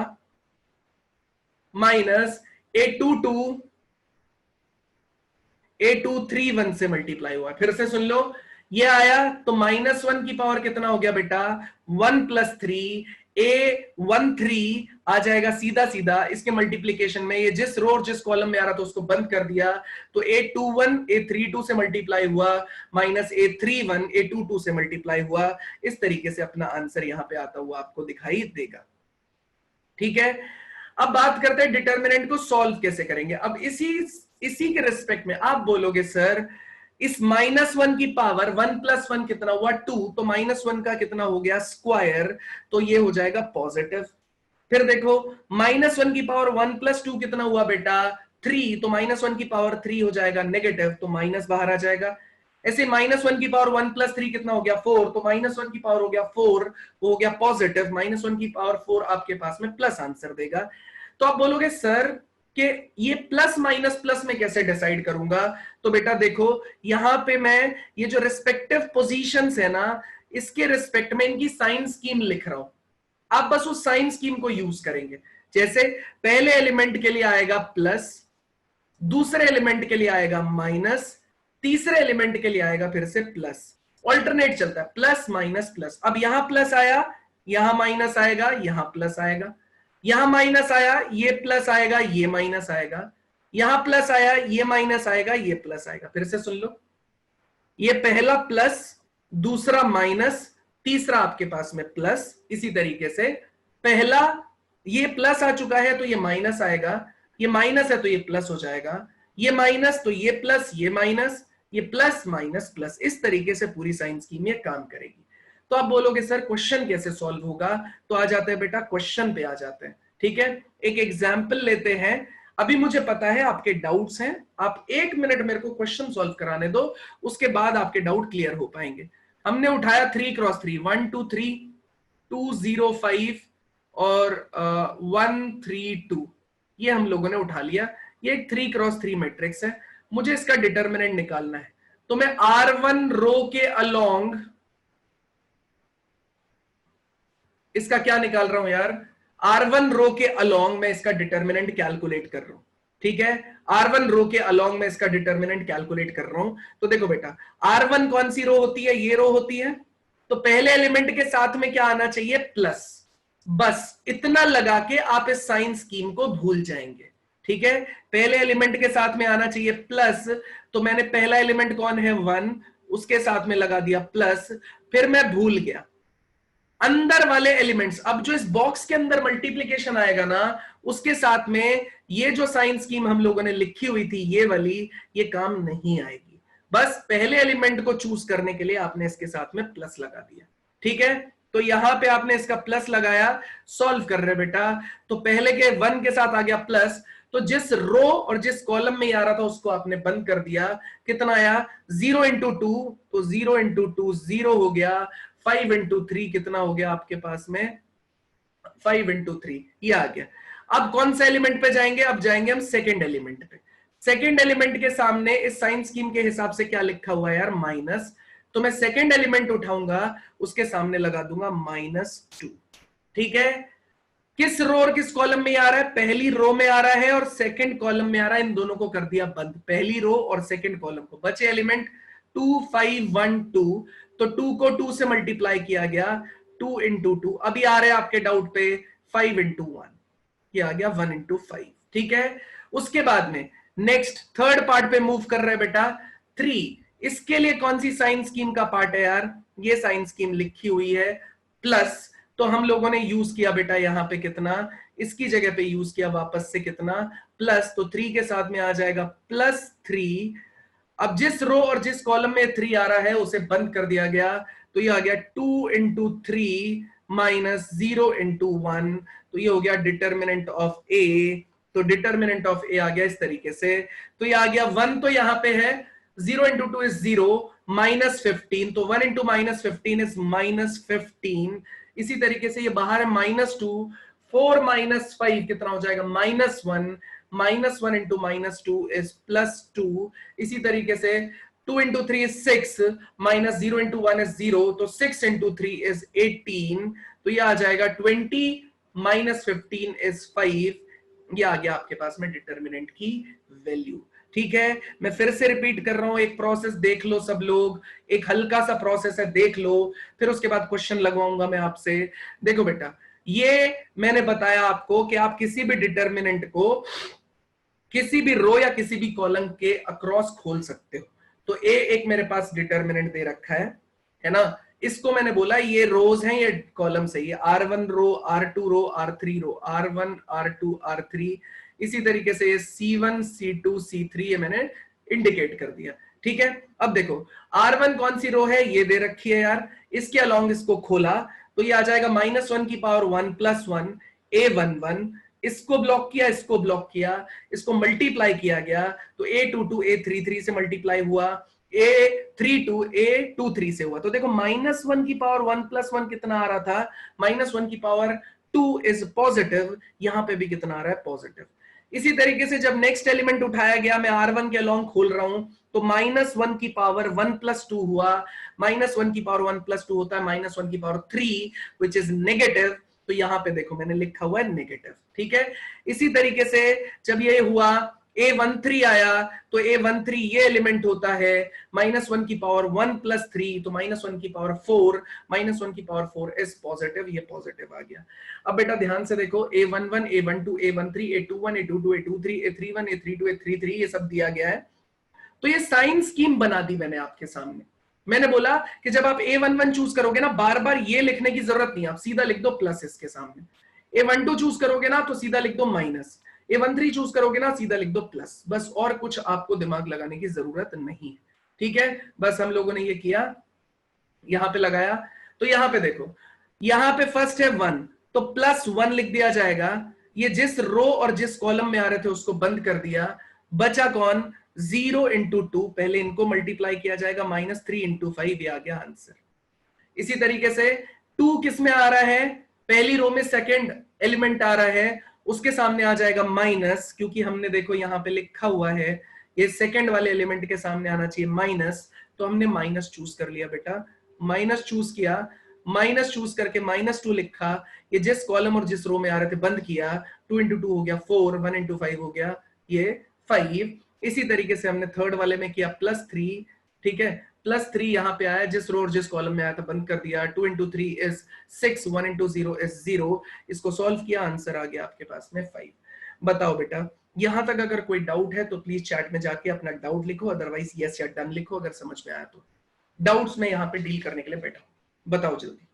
माइनस A22 A231 से मल्टीप्लाई हुआ। फिर से सुन लो, ये आया, तो -1 की पावर कितना हो गया बेटा, 1 + 3 A13 आ जाएगा सीधा सीधा, इसके मल्टीप्लीकेशन में ये जिस रो और जिस कॉलम में आ रहा था उसको बंद कर दिया, तो A21 A32 से मल्टीप्लाई हुआ, माइनस A31 A22 से मल्टीप्लाई हुआ। इस तरीके से अपना आंसर यहां पे आता हुआ आपको दिखाई देगा। ठीक है, अब बात करते हैं डिटर्मिनेंट को सॉल्व कैसे करेंगे। अब इसी के रिस्पेक्ट में आप बोलोगे सर इस -1 की पावर 1 + 1 कितना हुआ, 2, तो -1 का कितना हो गया स्क्वायर, तो ये हो जाएगा पॉजिटिव। फिर देखो -1 की पावर 1 + 2 कितना हुआ बेटा 3, तो -1 की पावर 3 हो जाएगा नेगेटिव, तो माइनस बाहर आ जाएगा। ऐसे -1 की पावर 1 + 3 कितना हो गया 4, तो -1 की पावर हो गया 4, वो हो गया पॉजिटिव। -1 की पावर 4 आपके पास में प्लस आंसर देगा। तो आप बोलोगे सर कि ये प्लस माइनस प्लस में कैसे डिसाइड करूंगा, तो बेटा देखो यहां पे मैं ये जो रिस्पेक्टिव पोजीशंस है ना, इसके रिस्पेक्ट में इनकी साइन स्कीम लिख रहा हूं। आप बस उस साइन स्कीम को यूज करेंगे। जैसे पहले एलिमेंट के लिए आएगा प्लस, दूसरे एलिमेंट के लिए आएगा माइनस, तीसरे एलिमेंट के लिए आएगा फिर से प्लस। ऑल्टरनेट चलता है, प्लस माइनस प्लस। अब यहां प्लस आया, यहां माइनस आएगा, यहां प्लस आएगा, यहां माइनस आया, ये प्लस आएगा, ये माइनस आएगा, यहां प्लस आया, ये माइनस आएगा, ये प्लस आएगा। फिर से सुन लो, ये पहला प्लस, दूसरा माइनस, तीसरा आपके पास में प्लस। इसी तरीके से पहला ये प्लस आ चुका है तो ये माइनस आएगा, ये माइनस है तो ये प्लस हो जाएगा, ये माइनस तो ये प्लस, ये माइनस, ये प्लस माइनस प्लस, इस तरीके से पूरी साइन स्कीम ये काम करेगी। तो आप बोलोगे सर क्वेश्चन कैसे सॉल्व होगा, तो आ जाते हैं बेटा क्वेश्चन पे आ जाते हैं। ठीक है, एक एग्जाम्पल लेते हैं। अभी मुझे पता है आपके डाउट्स हैं, आप 1 मिनट मेरे को क्वेश्चन सॉल्व कराने दो, उसके बाद आपके डाउट क्लियर हो पाएंगे। हमने उठाया 3x3, 1 2 3, 2 0 5 और 1 3 2, ये हम लोगों ने उठा लिया। ये एक 3x3 मैट्रिक्स है, मुझे इसका डिटर्मिनेंट निकालना है। तो मैं R1 रो के अलोंग इसका क्या निकाल रहा हूं यार, R1 रो के अलोंग मैं इसका डिटर्मिनेंट कैलकुलेट कर रहा हूं। ठीक है, R1 रो के अलोंग मैं इसका डिटर्मिनेंट कैलकुलेट कर रहा हूं। तो देखो बेटा, R1 कौन सी रो होती है, ये रो होती है, तो पहले एलिमेंट के साथ में क्या आना चाहिए, प्लस। बस इतना लगा के आप इस साइन स्कीम को भूल जाएंगे। ठीक है, पहले एलिमेंट के साथ में आना चाहिए प्लस, तो मैंने पहला एलिमेंट कौन है 1, उसके साथ में लगा दिया प्लस, फिर मैं भूल गया अंदर वाले एलिमेंट्स। अब जो इस बॉक्स के अंदर मल्टीप्लीकेशन आएगा ना, उसके साथ में ये जो साइन स्कीम हम लोगों ने लिखी हुई थी ये वाली, ये काम नहीं आएगी। बस पहले एलिमेंट को चूज करने के लिए आपने इसके साथ में प्लस लगा दिया। ठीक है, तो यहां पे आपने इसका प्लस लगाया, सॉल्व कर रहे बेटा, तो पहले के 1 के साथ आ गया प्लस, तो जिस रो और जिस कॉलम में आ रहा था उसको आपने बंद कर दिया। कितना आया, 0 इंटू 2, तो 0 इंटू 2 0 हो गया, 5 इंटू 3 कितना हो गया आपके पास में, 5 इंटू 3, ये आ गया। अब कौन सा एलिमेंट पे जाएंगे, अब जाएंगे हम सेकेंड एलिमेंट पे। सेकेंड एलिमेंट के सामने इस साइन स्कीम के हिसाब से क्या लिखा हुआ है यार, माइनस, तो मैं सेकेंड एलिमेंट उठाऊंगा, उसके सामने लगा दूंगा -2। ठीक है, किस रो और किस कॉलम में आ रहा है, पहली रो में आ रहा है और सेकंड कॉलम में आ रहा है, इन दोनों को कर दिया बंद, पहली रो और सेकंड कॉलम को। बचे एलिमेंट 2 5 1 2, तो 2 को 2 से मल्टीप्लाई किया गया, 2 इंटू 2, अभी आ रहे हैं आपके डाउट पे 5 इंटू 1, ये आ गया 1 इंटू 5। ठीक है, उसके बाद में नेक्स्ट थर्ड पार्ट पे मूव कर रहे हैं बेटा, 3, इसके लिए कौन सी साइन स्कीम का पार्ट है यार, ये साइन स्कीम लिखी हुई है प्लस, तो हम लोगों ने यूज किया बेटा यहां पे कितना, इसकी जगह पे यूज किया वापस से कितना, प्लस, तो 3 के साथ में आ जाएगा +3। अब जिस रो और जिस कॉलम में 3 आ रहा है उसे बंद कर दिया गया, तो ये आ गया 2 इंटू 3 माइनस 0 इंटू 1, तो ये हो गया डिटर्मिनेंट ऑफ ए। तो डिटर्मिनेंट ऑफ ए आ गया इस तरीके से, तो ये आ गया 1, तो यहां पे है 0 इंटू 2 इज 0, -15, तो 1 इंटू -15 इज -15। इसी तरीके से ये बाहर है -2, 4 - 5 कितना हो जाएगा, -1, -1 इंटू -2 इज +2। इसी तरीके से 2 इंटू 3 इज 6, -0 इंटू 1 इज 0, तो 6 इंटू 3 इज 18, तो ये आ जाएगा 20 -15 इज 5। ये आ गया आपके पास में डिटर्मिनेंट की वैल्यू। ठीक है, मैं फिर से रिपीट कर रहा हूं, एक प्रोसेस देख लो सब लोग, एक हल्का सा प्रोसेस है, देख लो, फिर उसके बाद क्वेश्चन लगवाऊंगा मैं आपसे। देखो बेटा, ये मैंने बताया आपको कि आप किसी भी डिटर्मिनेंट को किसी भी रो या किसी भी कॉलम के अक्रॉस खोल सकते हो। तो ए एक मेरे पास डिटर्मिनेंट दे रखा है ना, इसको मैंने बोला ये रोज हैं, ये कॉलम्स है, ये R1 रो, R2 रो, R3 रो, R1 R2 R3, इसी तरीके से ये C1 C2 C3 ये मैंने इंडिकेट कर दिया। ठीक है, अब देखो R1 कौन सी रो है, ये दे रखी है यार, इसके अलोंग इसको खोला तो ये आ जाएगा -1 की पावर 1 + 1 A11, इसको ब्लॉक किया, इसको ब्लॉक किया, इसको मल्टीप्लाई किया गया, तो A22 A33 से मल्टीप्लाई हुआ, A32 A23 से हुआ। तो देखो -1 की पावर 1 + 1 कितना आ रहा था, -1 की पावर 2 इज पॉजिटिव, यहां पे भी कितना आ रहा है, पॉजिटिव। इसी तरीके से जब नेक्स्ट एलिमेंट उठाया गया, मैं R1 के अलोंग खोल रहा हूं, तो -1 की पावर 1 + 2 हुआ, -1 की पावर 1 + 2 होता है -1 की पावर 3 विच इज नेगेटिव, तो यहां पे देखो मैंने लिखा हुआ है नेगेटिव। ठीक है, इसी तरीके से जब ये हुआ A13 आया, तो A13 ये एलिमेंट होता है -1 की पावर 1 + 3, तो -1 की पावर 4, -1 की पावर 4 इज पॉजिटिव, ये पॉजिटिव आ गया। अब बेटा ध्यान से देखो, A11 A12 A13 A21 A22 A23 A31 A32 A33 ये सब दिया गया है। तो ये साइन स्कीम बना दी मैंने आपके सामने। मैंने बोला कि जब आप A11 चूज करोगे ना, बार बार ये लिखने की जरूरत नहीं, आप सीधा लिख दो प्लस इसके सामने। A12 चूज करोगे ना तो सीधा लिख दो माइनस, A13 चूज करोगे ना, सीधा लिख दो प्लस, बस, और कुछ आपको दिमाग लगाने की जरूरत नहीं। ठीक है, बस हम लोगों ने ये किया, यहां पे लगाया। तो यहां पे देखो, यहां पे फर्स्ट है 1, तो +1 लिख दिया जाएगा। ये जिस रो और जिस कॉलम में आ रहे थे उसको बंद कर दिया, बचा कौन, 0 इंटू 2, पहले इनको मल्टीप्लाई किया जाएगा, -3 इंटू 5, ये आ गया आंसर। इसी तरीके से 2 किस में आ रहा है, पहली रो में सेकंड एलिमेंट आ रहा है, उसके सामने आ जाएगा माइनस, क्योंकि हमने देखो यहां पे लिखा हुआ है ये सेकंड वाले एलिमेंट के सामने आना चाहिए माइनस, तो हमने माइनस चूज कर लिया बेटा, माइनस चूज किया, माइनस चूज करके -2 लिखा, ये जिस कॉलम और जिस रो में आ रहे थे बंद किया, 2 इंटू 2 हो गया 4, 1 इंटू 5 हो गया ये 5। इसी तरीके से हमने थर्ड वाले में किया +3, ठीक है, +3 यहां पे आया, जिस रो और जिस कॉलम में आया था बंद कर दिया, 2 इंटू 3 इज 6, 1 इंटू 0 इज 0, इसको सॉल्व किया, आंसर आ गया आपके पास में 5। बताओ बेटा, यहां तक अगर कोई डाउट है तो प्लीज चैट में जाके अपना डाउट लिखो, अदरवाइज यस या डन लिखो अगर समझ में आया तो। डाउट्स में यहां पे डील करने के लिए बैठा हूं, बताओ जल्दी।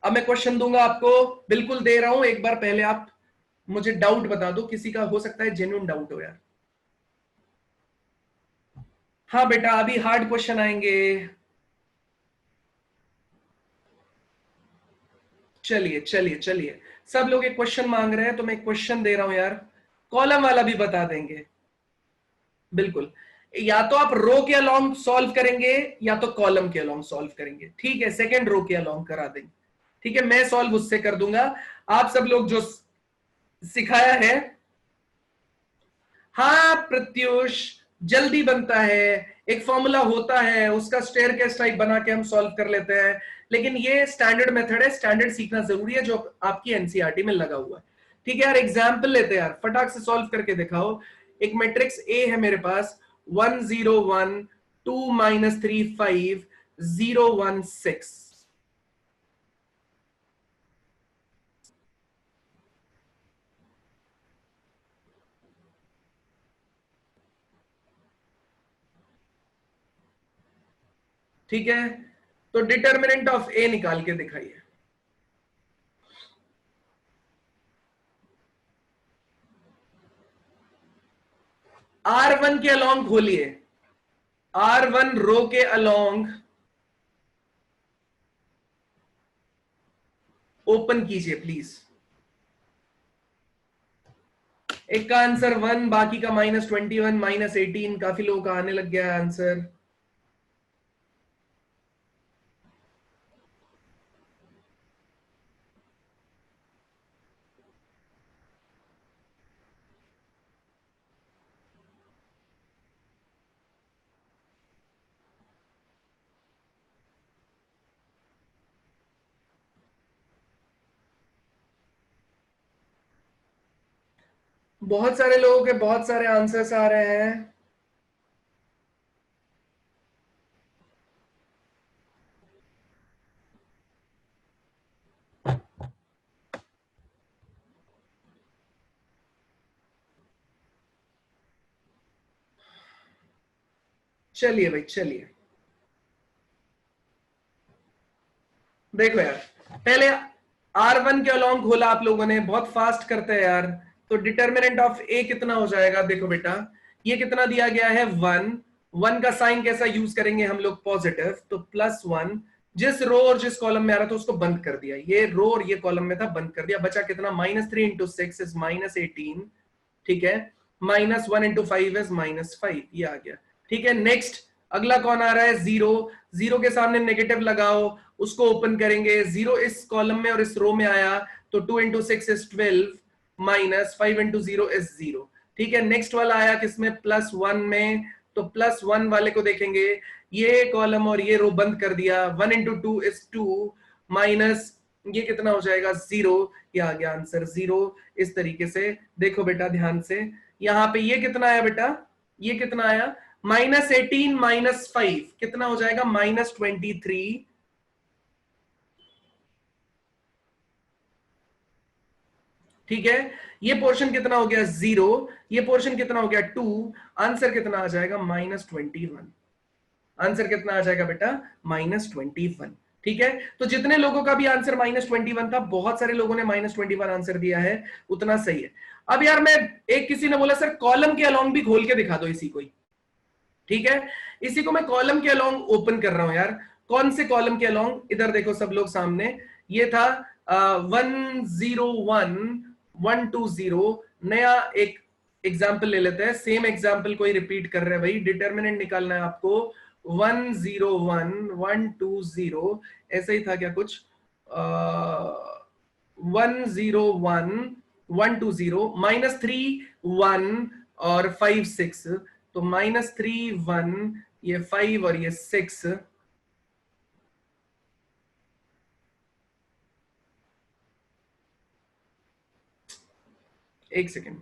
अब मैं क्वेश्चन दूंगा आपको, बिल्कुल दे रहा हूं, एक बार पहले आप मुझे डाउट बता दो, किसी का हो सकता है जेन्युइन डाउट हो यार। हाँ बेटा, अभी हार्ड क्वेश्चन आएंगे। चलिए चलिए चलिए, सब लोग एक क्वेश्चन मांग रहे हैं तो मैं क्वेश्चन दे रहा हूं यार, कॉलम वाला भी बता देंगे। बिल्कुल, या तो आप रो के अलोंग सॉल्व करेंगे या तो कॉलम के अलोंग सॉल्व करेंगे, ठीक है, सेकंड रो के अलोंग करा देंगे, ठीक है, मैं सॉल्व उससे कर दूंगा। आप सब लोग जो सिखाया है, हाँ प्रत्युष, जल्दी बनता है, एक फॉर्मूला होता है, उसका स्टेयरकेस टाइप बना के हम सॉल्व कर लेते हैं, लेकिन ये स्टैंडर्ड मेथड है, स्टैंडर्ड सीखना जरूरी है जो आपकी एनसीईआरटी में लगा हुआ है। ठीक है यार, एग्जाम्पल लेते हैं यार, फटाक से सॉल्व करके दिखाओ। एक मैट्रिक्स ए है मेरे पास, 1 0 1 2 -3 5 0 1 6। ठीक है, तो डिटर्मिनेंट ऑफ ए निकाल के दिखाइए। R1 के अलोंग खोलिए, R1 रो के अलोंग ओपन कीजिए प्लीज। एक का आंसर 1, बाकी का -21 -18, काफी लोगों का आने लग गया है आंसर। बहुत सारे लोगों के बहुत सारे आंसर्स आ रहे हैं। चलिए भाई चलिए, देखो यार, पहले R1 के अलोंग खोला आप लोगों ने, बहुत फास्ट करते हैं यार। तो डिटर्मिनेंट ऑफ ए कितना हो जाएगा, देखो बेटा, ये कितना दिया गया है 1, 1 का साइन कैसा यूज करेंगे हम लोग, पॉजिटिव, तो +1, जिस रो और जिस कॉलम में आ रहा था उसको बंद कर दिया, ये रो और ये कॉलम में था बंद कर दिया, बचा कितना, -3 इंटू 6 इज -18, ठीक है, -1 इंटू 5 इज -5, ये आ गया। ठीक है, नेक्स्ट अगला कौन आ रहा है, 0, 0 के सामने नेगेटिव लगाओ, उसको ओपन करेंगे, 0 इस कॉलम में और इस रो में आया, तो 2 इंटू 6 इज 12, -5 इंटू 0 इज 0। ठीक है, नेक्स्ट वाला आया किसमें, +1 में, तो +1 वाले को देखेंगे, ये कॉलम और ये रो बंद कर दिया, 1 इंटू 2 इज 2, माइनस ये कितना हो जाएगा 0, ये आ गया आंसर 0। इस तरीके से देखो बेटा ध्यान से, यहां पे ये कितना आया बेटा, ये कितना आया, -18 -5 कितना हो जाएगा, -23। ठीक है, ये पोर्शन कितना हो गया 0, ये पोर्शन कितना हो गया 2, आंसर कितना आ जाएगा -21। आंसर कितना आ जाएगा बेटा, -21। ठीक है, तो जितने लोगों का भी आंसर -21 था, बहुत सारे लोगों ने -21 आंसर दिया है, उतना सही है। अब यार मैं, एक किसी ने बोला सर कॉलम के अलोंग भी खोल के दिखा दो इसी को ही, ठीक है, इसी को मैं कॉलम के अलोंग ओपन कर रहा हूं यार। कौन से कॉलम के अलोंग? इधर देखो सब लोग सामने, ये था 101 120। नया एक एग्जाम्पल ले लेते हैं, सेम एग्जाम्पल को ही रिपीट कर रहे हैं भाई, डिटर्मिनेंट निकालना है आपको। 101 120 ऐसा ही था क्या कुछ, 101 120 -3 1 और 5 6, तो -3 1, ये 5 और ये 6, एक सेकेंड,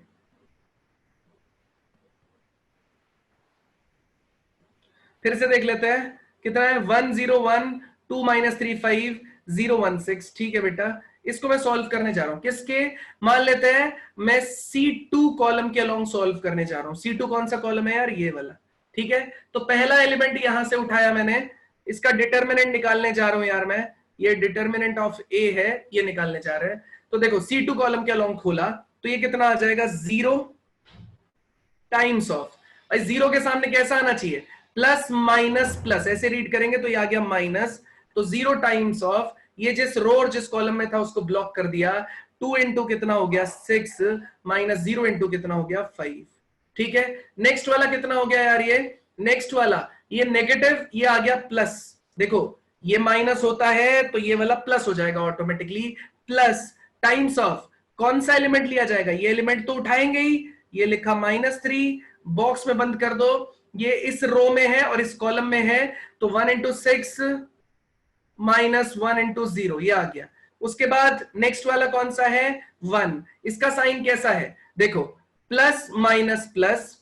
फिर से देख लेते हैं कितना है। 101 2 -3 5 016, ठीक है बेटा, इसको मैं सॉल्व करने जा रहा हूं किसके, मान लेते हैं मैं C2 कॉलम के अलोंग सॉल्व करने जा रहा हूं। C2 कौन सा कॉलम है यार, ये वाला, ठीक है। तो पहला एलिमेंट यहां से उठाया मैंने, इसका डिटर्मिनेंट निकालने जा रहा हूं यार मैं, ये डिटर्मिनेंट ऑफ ए है, ये निकालने जा रहे हैं। तो देखो C2 कॉलम के अलोंग खोला, तो ये कितना आ जाएगा, 0 टाइम्स ऑफ, जीरो के सामने कैसा आना चाहिए, प्लस माइनस प्लस, ऐसे रीड करेंगे तो ये आ गया माइनस, तो 0 टाइम्स ऑफ, ये जिस रो और जिस कॉलम में था उसको ब्लॉक कर दिया, 2 इंटू कितना हो गया 6, -0 इंटू कितना हो गया 5, ठीक है। नेक्स्ट वाला कितना हो गया यार, ये नेक्स्ट वाला, ये नेगेटिव, ये आ गया प्लस, देखो ये माइनस होता है तो ये वाला प्लस हो जाएगा ऑटोमेटिकली, प्लस टाइम्स ऑफ, कौन सा एलिमेंट लिया जाएगा, ये एलिमेंट तो उठाएंगे ही, ये लिखा -3, बॉक्स में बंद कर दो, ये इस रो में है और इस कॉलम में है, तो 1 इंटू 6 -1 इंटू 0, ये आ गया। उसके बाद नेक्स्ट वाला कौन सा है, 1, इसका साइन कैसा है, देखो प्लस माइनस प्लस,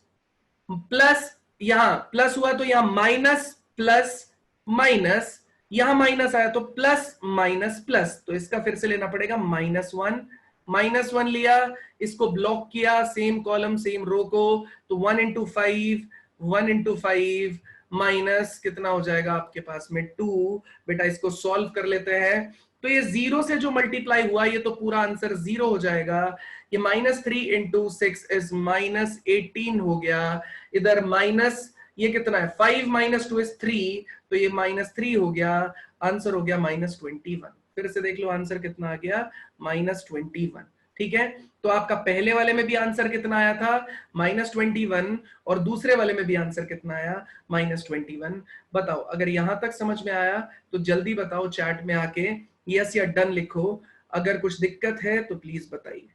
प्लस यहां प्लस हुआ तो यहां माइनस प्लस माइनस, यहां माइनस आया तो प्लस माइनस प्लस, तो इसका फिर से लेना पड़ेगा -1, -1 लिया, इसको ब्लॉक किया, सेम कॉलम सेम रो को, तो 1 इंटू 5, 1 इंटू 5 माइनस कितना हो जाएगा आपके पास में 2, बेटा इसको सॉल्व कर लेते हैं, तो ये 0 से जो मल्टीप्लाई हुआ ये तो पूरा आंसर 0 हो जाएगा, ये -3 इंटू 6 इज -18 हो गया, इधर माइनस ये कितना है 5 -2 इज 3, तो ये -3 हो गया, आंसर हो गया -21। फिर से देख लो आंसर कितना आ गया, -21, ठीक है। तो आपका पहले वाले में भी आंसर कितना आया था, -21, और दूसरे वाले में भी आंसर कितना आया, -21। बताओ अगर यहां तक समझ में आया तो जल्दी बताओ चैट में आके यस या डन लिखो, अगर कुछ दिक्कत है तो प्लीज बताइए।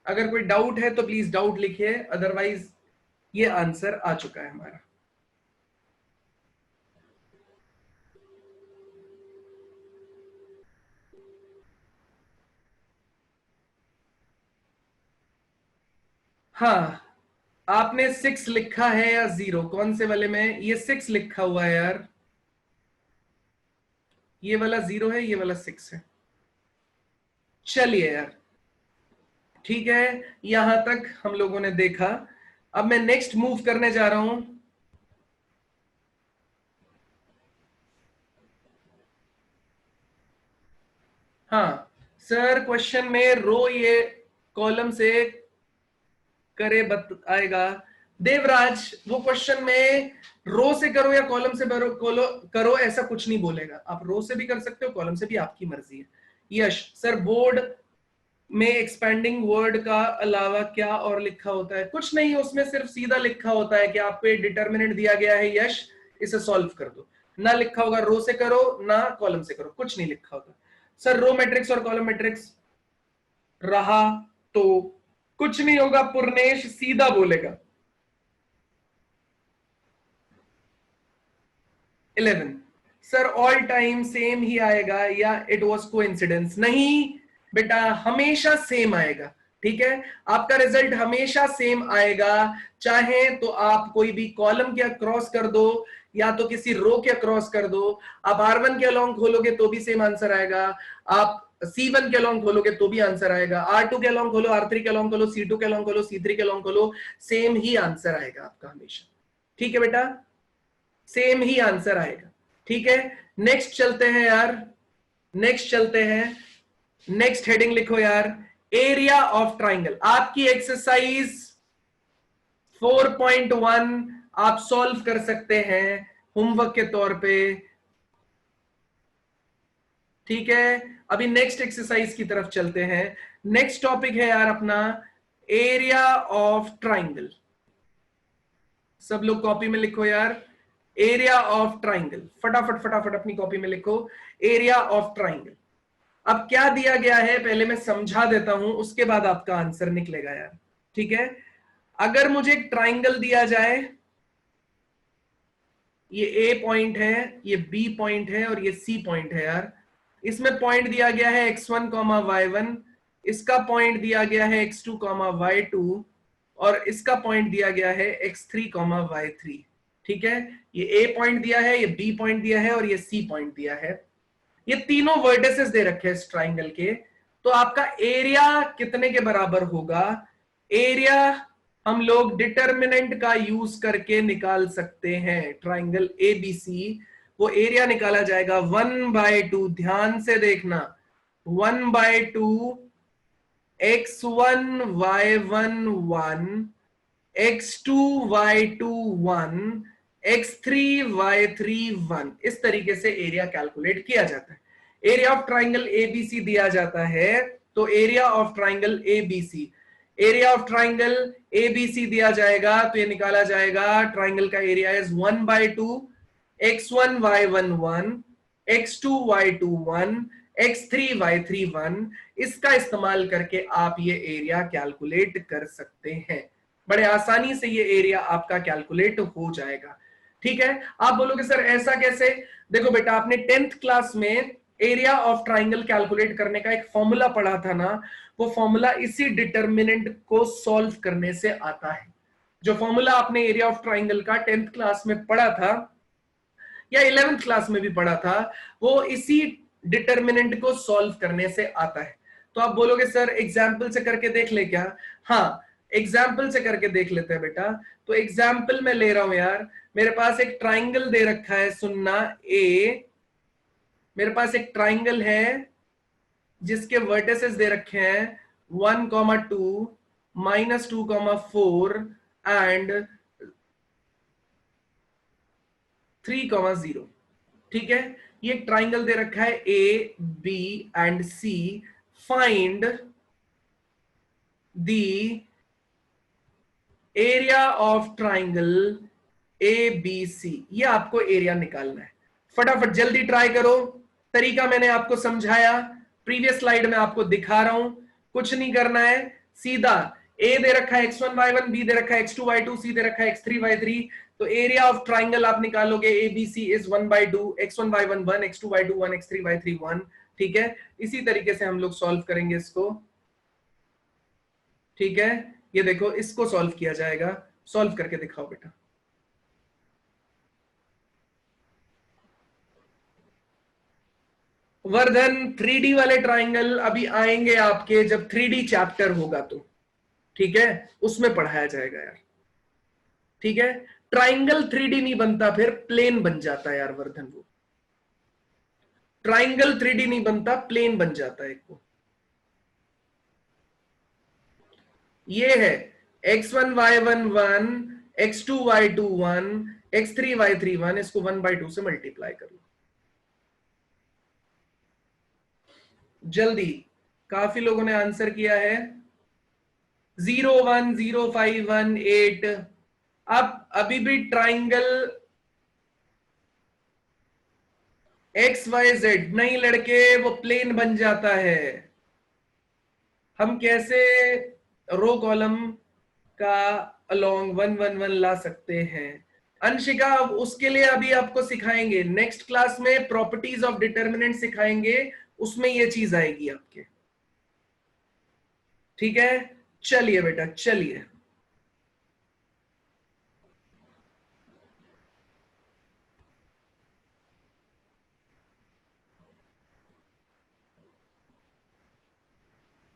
अगर कोई डाउट है तो प्लीज डाउट लिखिए, अदरवाइज ये आंसर आ चुका है हमारा। हाँ, आपने 6 लिखा है या 0, कौन से वाले में, ये 6 लिखा हुआ है यार, ये वाला 0 है, ये वाला 6 है। चलिए यार ठीक है, यहां तक हम लोगों ने देखा। अब मैं नेक्स्ट मूव करने जा रहा हूं। हाँ सर, क्वेश्चन में रो ये कॉलम से करे आएगा, देवराज वो क्वेश्चन में रो से करो या कॉलम से करो ऐसा कुछ नहीं बोलेगा, आप रो से भी कर सकते हो, कॉलम से भी, आपकी मर्जी है। यश सर, बोर्ड में एक्सपेंडिंग वर्ड का अलावा क्या और लिखा होता है, कुछ नहीं, उसमें सिर्फ सीधा लिखा होता है कि आपको डिटर्मिनेंट दिया गया है यश, इसे सॉल्व कर दो, ना लिखा होगा रो से करो ना कॉलम से करो, कुछ नहीं लिखा होगा। सर रो मैट्रिक्स और कॉलम मैट्रिक्स रहा तो कुछ नहीं होगा, पूर्णेश सीधा बोलेगा 11। सर ऑल टाइम सेम ही आएगा या इट वॉज कोइंसिडेंस, नहीं बेटा हमेशा सेम आएगा, ठीक है, आपका रिजल्ट हमेशा सेम आएगा, चाहे तो आप कोई भी कॉलम के क्रॉस कर दो या तो किसी रो के क्रॉस कर दो, आप R1 के अलोंग खोलोगे तो भी सेम आंसर आएगा, आप C1 के अलॉन्ग खोलोगे तो भी आंसर आएगा, R2 के अलॉन्ग खोलो, R3 के अलॉन्ग खोलो, C2 के अलॉन्ग खोलो, C3 के अलॉन्ग खोलो, सेम ही आंसर आएगा आपका हमेशा। ठीक है बेटा, सेम ही आंसर आएगा। ठीक है, नेक्स्ट चलते हैं यार, नेक्स्ट चलते हैं, नेक्स्ट हेडिंग लिखो यार, एरिया ऑफ ट्राइंगल। आपकी एक्सरसाइज 4.1 आप सॉल्व कर सकते हैं होमवर्क के तौर पे। ठीक है, अभी नेक्स्ट एक्सरसाइज की तरफ चलते हैं। नेक्स्ट टॉपिक है यार अपना एरिया ऑफ ट्राइंगल। सब लोग कॉपी में लिखो यार, एरिया ऑफ ट्राइंगल, फटाफट फटाफट अपनी कॉपी में लिखो, एरिया ऑफ ट्राइंगल। अब क्या दिया गया है पहले मैं समझा देता हूं, उसके बाद आपका आंसर निकलेगा यार। ठीक है, अगर मुझे एक ट्राइंगल दिया जाए, ये ए पॉइंट है, ये बी पॉइंट है और ये सी पॉइंट है यार, इसमें पॉइंट दिया गया है x1 y1, इसका पॉइंट दिया गया है x2 y2 और इसका पॉइंट दिया गया है x3 y3। ठीक है, ये ए पॉइंट दिया है, ये बी पॉइंट दिया है और ये सी पॉइंट दिया है। ये तीनों वर्टिसेस दे रखे हैं इस ट्राइंगल के। तो आपका एरिया कितने के बराबर होगा? एरिया हम लोग डिटर्मिनेंट का यूज करके निकाल सकते हैं। ट्राइंगल एबीसी, वो एरिया निकाला जाएगा 1/2, ध्यान से देखना, 1/2 x1 y1 1, x2 y2 1, x3 y3 1, इस तरीके से एरिया कैलकुलेट किया जाता है। एरिया ऑफ ट्राइंगल एबीसी दिया जाता है, तो area of triangle ABC, area of triangle ABC दिया जाएगा तो ये निकाला जाएगा, ट्राइंगल का area is 1/2 x1 y1 1, x2 y2 1, x3 y3 1। इसका इस्तेमाल करके आप ये एरिया कैलकुलेट कर सकते हैं। बड़े आसानी से ये एरिया आपका कैलकुलेट हो जाएगा। ठीक है, आप बोलोगे सर ऐसा कैसे? देखो बेटा, आपने 10th क्लास में एरिया ऑफ ट्राइंगल कैलकुलेट करने का एक फॉर्मूला पढ़ा था ना, वो फॉर्मूला इसी डिटर्मिनेंट को सॉल्व करने से आता है। जो फॉर्मूला आपने एरिया ऑफ ट्राइंगल का 10th क्लास में पढ़ा था या 11th क्लास में भी पढ़ा था, वो इसी डिटर्मिनेंट को सॉल्व करने से आता है। तो आप बोलोगे सर एग्जाम्पल से करके देख ले क्या? हाँ, एग्जाम्पल से करके देख लेते हैं बेटा। तो एग्जाम्पल मैं ले रहा हूं यार, मेरे पास एक ट्राइंगल दे रखा है, सुनना, ए, मेरे पास एक ट्राइंगल है जिसके वर्टिसेस दे रखे हैं 1,2, -2,4 एंड 3,0। ठीक है, ये ट्राइंगल दे रखा है A B and C, find the area of triangle A B C. ये आपको एरिया निकालना है। फटाफट जल्दी ट्राई करो, तरीका मैंने आपको समझाया, प्रीवियस स्लाइड में आपको दिखा रहा हूं, कुछ नहीं करना है, सीधा ए दे रखा है x1 y1, बी दे रखा है x2 y2, सी दे रखा है x3 y3। तो एरिया ऑफ ट्राइंगल आप निकालोगे ए B C is 1/2 x1 y1 1, x2 y2 1, x3 y3 1। ठीक है, इसी तरीके से हम लोग सॉल्व करेंगे इसको। ठीक है, ये देखो इसको सॉल्व किया जाएगा, सॉल्व करके दिखाओ बेटा। वर्धन 3D वाले ट्राइंगल अभी आएंगे आपके, जब 3D चैप्टर होगा तो, ठीक है, उसमें पढ़ाया जाएगा यार। ठीक है, ट्राइंगल 3D नहीं बनता, फिर प्लेन बन जाता है यार वर्धन। वो ट्राइंगल 3D नहीं बनता, प्लेन बन जाता है एक वो। ये है x1 y1 1, x2 y2 1, x3 y3 1, इसको 1/2 से मल्टीप्लाई कर लो जल्दी। काफी लोगों ने आंसर किया है, 0105118। अब अभी भी ट्राइंगल एक्स वाई जेड नहीं लड़के, वो प्लेन बन जाता है। हम कैसे रो कॉलम का अलोंग 1 1 1 ला सकते हैं? अंशिका, उसके लिए अभी आपको सिखाएंगे, नेक्स्ट क्लास में प्रॉपर्टीज ऑफ डिटर्मिनेंट सिखाएंगे, उसमें ये चीज आएगी आपके। ठीक है, चलिए बेटा चलिए।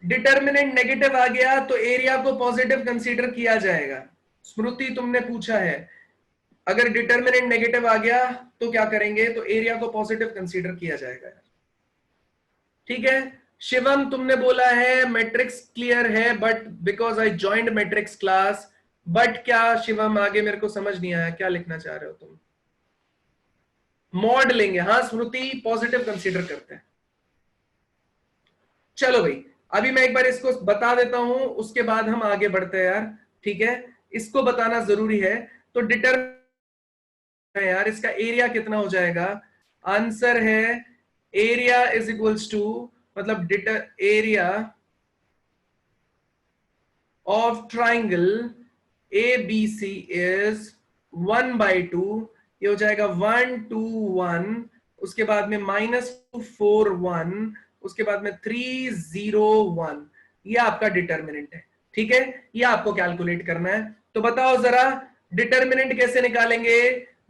डिटर्मिनेंट नेगेटिव आ गया तो एरिया को पॉजिटिव कंसीडर किया जाएगा। स्मृति तुमने पूछा है, अगर डिटर्मिनेंट नेगेटिव आ गया तो क्या करेंगे, तो एरिया को पॉजिटिव कंसीडर किया जाएगा। ठीक है। शिवम तुमने बोला है मैट्रिक्स क्लियर है but because I joined matrix class, but क्या शिवम आगे मेरे को समझ नहीं आया, क्या लिखना चाह रहे हो तुम? मॉड लेंगे, हाँ स्मृति पॉजिटिव कंसीडर करते हैं। चलो भाई अभी मैं एक बार इसको बता देता हूं, उसके बाद हम आगे बढ़ते हैं यार। ठीक है, इसको बताना जरूरी है। तो डिटरमिनेंट यार, इसका एरिया कितना हो जाएगा? आंसर है एरिया इज इक्वल्स टू, मतलब area of triangle A B C is 1/2, ये हो जाएगा 1 2 1, उसके बाद में -2 4 1, उसके बाद में 3 0 1, ये आपका डिटर्मिनेंट है। ठीक है, ये आपको कैलकुलेट करना है। तो बताओ जरा डिटर्मिनेंट कैसे निकालेंगे?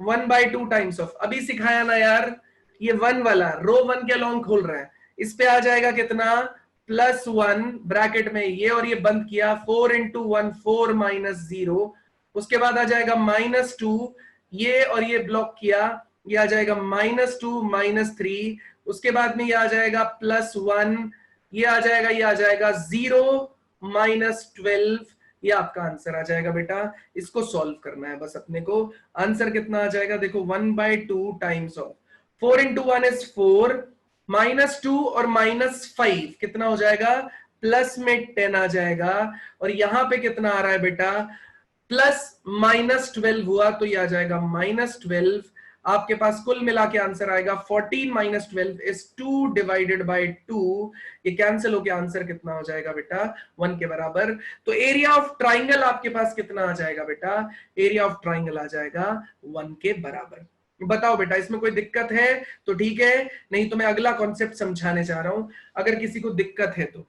1/2 टाइम्स ऑफ, अभी सिखाया ना यार, ये 1 वाला रो 1 के अलोंग खोल रहा है, इस पे आ जाएगा कितना? +1 ब्रैकेट में ये और ये बंद किया, 4 × 1 4 -0, उसके बाद आ जाएगा -2, ये और ये ब्लॉक किया, ये आ जाएगा -2 -3, उसके बाद में ये आ जाएगा +1, ये आ जाएगा, ये आ जाएगा 0 -12, ये आपका आंसर आ जाएगा बेटा। इसको सॉल्व करना है बस अपने को। आंसर कितना आ जाएगा देखो, 1/2 टाइम्स ऑफ 4 × 1 इज 4, -2 और -5 कितना हो जाएगा? प्लस में 10 आ जाएगा, और यहां पे कितना आ रहा है बेटा? +-12 हुआ तो ये आ जाएगा -12। आपके पास कुल मिला के आंसर आएगा 14 - 12 इज 2 / 2, ये कैंसिल होके आंसर कितना हो जाएगा बेटा? 1 के बराबर। तो एरिया ऑफ ट्राइंगल आपके पास कितना आ जाएगा बेटा? एरिया ऑफ ट्राइंगल आ जाएगा 1 के बराबर। बताओ बेटा इसमें कोई दिक्कत है तो ठीक है, नहीं तो मैं अगला कॉन्सेप्ट समझाने जा रहा हूं, अगर किसी को दिक्कत है तो।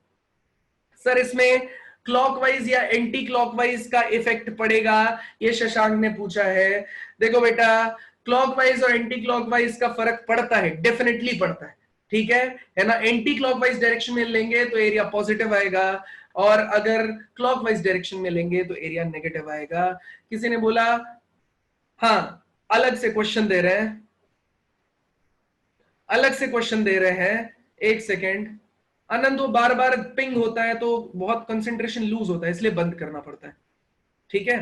सर इसमें क्लॉकवाइज या एंटी क्लॉकवाइज का इफेक्ट पड़ेगा, ये शशांक ने पूछा है। देखो बेटा क्लॉकवाइज और एंटी क्लॉकवाइज का फर्क पड़ता है, डेफिनेटली पड़ता है। ठीक है ना? एंटी क्लॉकवाइज डायरेक्शन में लेंगे तो एरिया पॉजिटिव आएगा, और अगर क्लॉकवाइज डायरेक्शन में लेंगे तो एरिया नेगेटिव आएगा। किसी ने बोला हाँ अलग से क्वेश्चन दे रहे हैं, अलग से क्वेश्चन दे रहे हैं, एक सेकेंड। आनंद वो बार बार पिंग होता है तो बहुत कंसंट्रेशन लूज होता है, इसलिए बंद करना पड़ता है। ठीक है,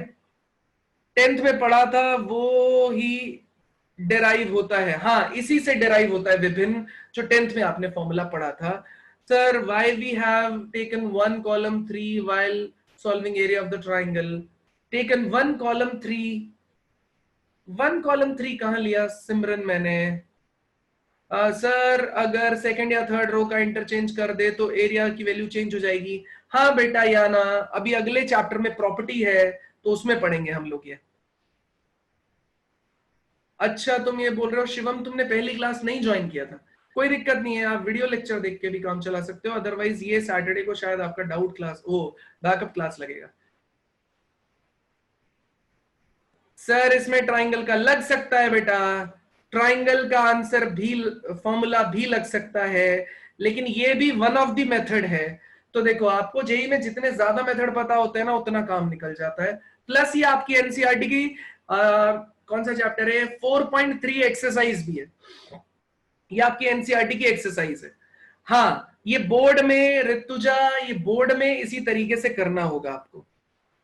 10th में पढ़ा था वो ही डेराइव होता है, हाँ इसी से डेराइव होता है विभिन्न, जो 10th में आपने फॉर्मूला पढ़ा था। Sir why we have taken 1 column 3 while solving area of the triangle? Taken 1 column 3, 1 column 3 कहां लिया सिमरन मैंने? सर अगर सेकंड या थर्ड रो का इंटरचेंज कर दे तो एरिया की वैल्यू चेंज हो जाएगी। हाँ बेटा या ना, अभी अगले चैप्टर में प्रॉपर्टी है तो उसमें पढ़ेंगे हम लोग ये। अच्छा तुम ये बोल रहे हो शिवम तुमने पहली क्लास नहीं ज्वाइन किया था, कोई दिक्कत नहीं है, आप वीडियो लेक्चर देख के भी काम चला सकते हो, अदरवाइज ये सैटरडे को शायद आपका डाउट क्लास ओ बैकअप क्लास लगेगा। सर इसमें ट्राइंगल का लग सकता है बेटा, ट्राइंगल का आंसर भी फॉर्मूला भी लग सकता है, लेकिन ये भी वन ऑफ द मेथड है। तो देखो आपको जेई में जितने ज्यादा मेथड पता होते हैं ना उतना काम निकल जाता है। प्लस ये आपकी एनसीईआरटी की कौन सा चैप्टर है, 4.3 एक्सरसाइज भी है, ये आपकी एनसीईआरटी की एक्सरसाइज है। हाँ ये बोर्ड में ऋतुजा, ये बोर्ड में इसी तरीके से करना होगा आपको,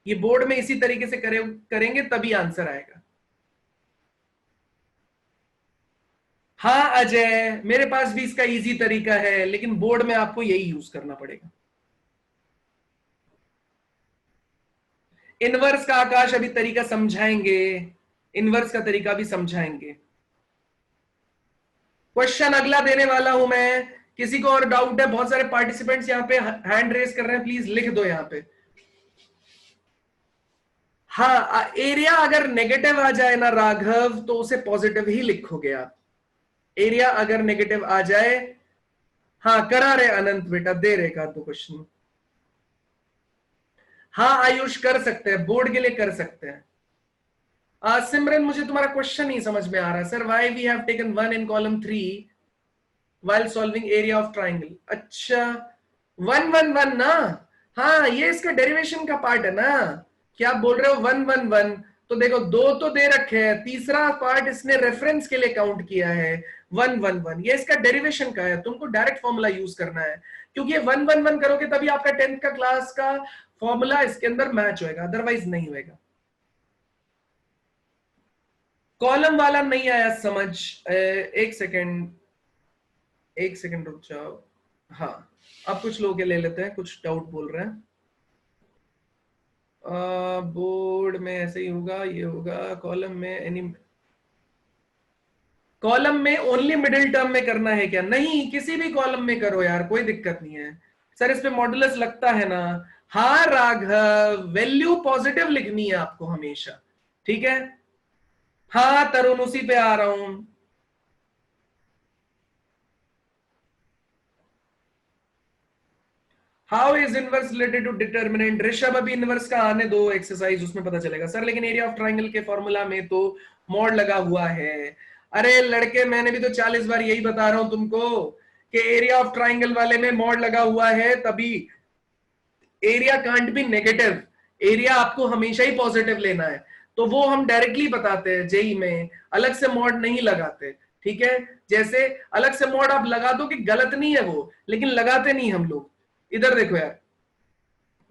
ये बोर्ड में इसी तरीके से करेंगे तभी आंसर आएगा। हाँ अजय मेरे पास भी इसका इजी तरीका है, लेकिन बोर्ड में आपको यही यूज करना पड़ेगा। इनवर्स का आकाश अभी तरीका समझाएंगे, इनवर्स का तरीका भी समझाएंगे। क्वेश्चन अगला देने वाला हूं मैं, किसी को और डाउट है? बहुत सारे पार्टिसिपेंट्स यहाँ पे हैंड रेज कर रहे हैं, प्लीज लिख दो यहाँ पे। हाँ एरिया अगर नेगेटिव आ जाए ना राघव तो उसे पॉजिटिव ही लिखोगे आप, एरिया अगर नेगेटिव आ जाए। हाँ करा रहे अनंत बेटा, दे रहे का 2 क्वेश्चन। हाँ आयुष कर सकते हैं, बोर्ड के लिए कर सकते हैं। सिमरन मुझे तुम्हारा क्वेश्चन नहीं समझ में आ रहा sir, why we have taken 1 in column 3 while solving area of triangle. अच्छा वन वन वन ना, हाँ ये इसका डेरिवेशन का पार्ट है ना। क्या आप बोल रहे हो वन वन वन? तो देखो दो तो दे रखे हैं, तीसरा पार्ट इसने रेफरेंस के लिए काउंट किया है वन वन वन, ये इसका डेरिवेशन का है। तुमको डायरेक्ट फॉर्मूला यूज करना है, क्योंकि ये वन वन वन करोगे तभी आपका 10th का क्लास का फॉर्मूला इसके अंदर मैच होएगा, अदरवाइज नहीं होएगा। कॉलम वाला नहीं आया समझ? एक सेकेंड, एक सेकेंड रुक जाओ। हाँ, अब कुछ लोग के ले लेते हैं, कुछ डाउट बोल रहे हैं। बोर्ड में ऐसे ही होगा, ये होगा कॉलम में एनी, कॉलम में ओनली मिडिल टर्म में करना है क्या? नहीं, किसी भी कॉलम में करो यार, कोई दिक्कत नहीं है। सर इस पे मॉडुलस लगता है ना? हाँ राघव, वैल्यू पॉजिटिव लिखनी है आपको हमेशा, ठीक है। हाँ तरुण, उसी पे आ रहा हूं। How is inverse related to determinant? Rishabh अभी इनवर्स का आने दो एक्सरसाइज, उसमें पता चलेगा। सर लेकिन एरिया ऑफ ट्राइंगल के फॉर्मूला में तो मॉड लगा हुआ है। अरे लड़के, मैंने भी तो 40 बार यही बता रहा हूं तुमको कि एरिया ऑफ ट्राइंगल वाले में मॉड लगा हुआ है, तभी area can't be negative, area आपको हमेशा ही पॉजिटिव लेना है। तो वो हम डायरेक्टली बताते हैं जेई में, अलग से मॉड नहीं लगाते, ठीक है। जैसे अलग से मॉड आप लगा दो कि गलत नहीं है वो, लेकिन लगाते नहीं हम लोग। इधर देखो यार,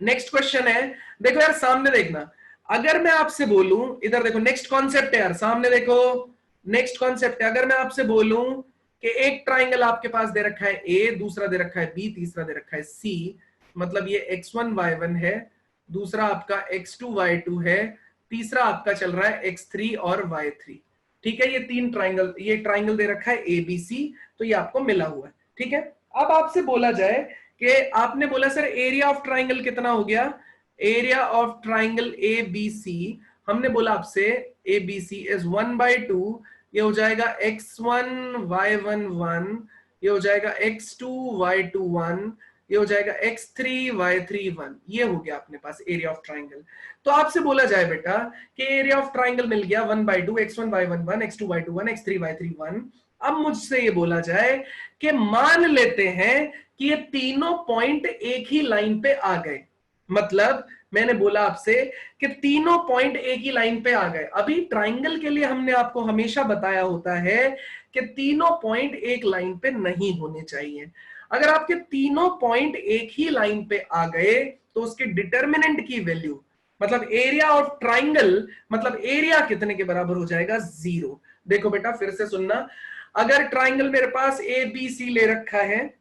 नेक्स्ट क्वेश्चन है, देखो यार सामने देखना। अगर मैं आपसे बोलूं, इधर देखो नेक्स्ट कॉन्सेप्ट है यार, सामने देखो नेक्स्ट कॉन्सेप्ट है। अगर मैं आपसे बोलूं कि एक ट्राइंगल आपके पास दे रखा है ए, दूसरा दे रखा है बी, तीसरा दे रखा है सी, मतलब ये x1 y1 है, दूसरा आपका x2 y2 है, तीसरा आपका चल रहा है x3 और y3, ठीक है। ये तीन ट्राइंगल, ये ट्राइंगल दे रखा है ए बी सी, तो ये आपको मिला हुआ है, ठीक है। अब आपसे बोला जाए कि आपने बोला सर एरिया ऑफ ट्राइंगल कितना हो गया, area of triangle A B C, हमने बोला आपसे ए बी सी इज 1/2, ये हो जाएगा x1 y1 1, ये हो जाएगा x2 y2 1, ये हो जाएगा x3 y3 1, ये हो गया अपने पास एरिया ऑफ ट्राइंगल। तो आपसे बोला जाए बेटा कि एरिया ऑफ ट्राइंगल मिल गया 1/2, x1 y1 1, x2 y2 1, x3 y3 1। अब मुझसे ये बोला जाए कि मान लेते हैं कि ये तीनों पॉइंट एक ही लाइन पे आ गए, मतलब मैंने बोला आपसे कि तीनों पॉइंट एक ही लाइन पे आ गए। अभी ट्राइंगल के लिए हमने आपको हमेशा बताया होता है कि तीनों पॉइंट एक लाइन पे नहीं होने चाहिए। अगर आपके तीनों पॉइंट एक ही लाइन पे आ गए तो उसके डिटर्मिनेंट की वैल्यू, मतलब एरिया ऑफ ट्राइंगल, मतलब एरिया कितने के बराबर हो जाएगा? 0। देखो बेटा फिर से सुनना, अगर ट्राइंगल मेरे पास ए बी सी ले रखा है,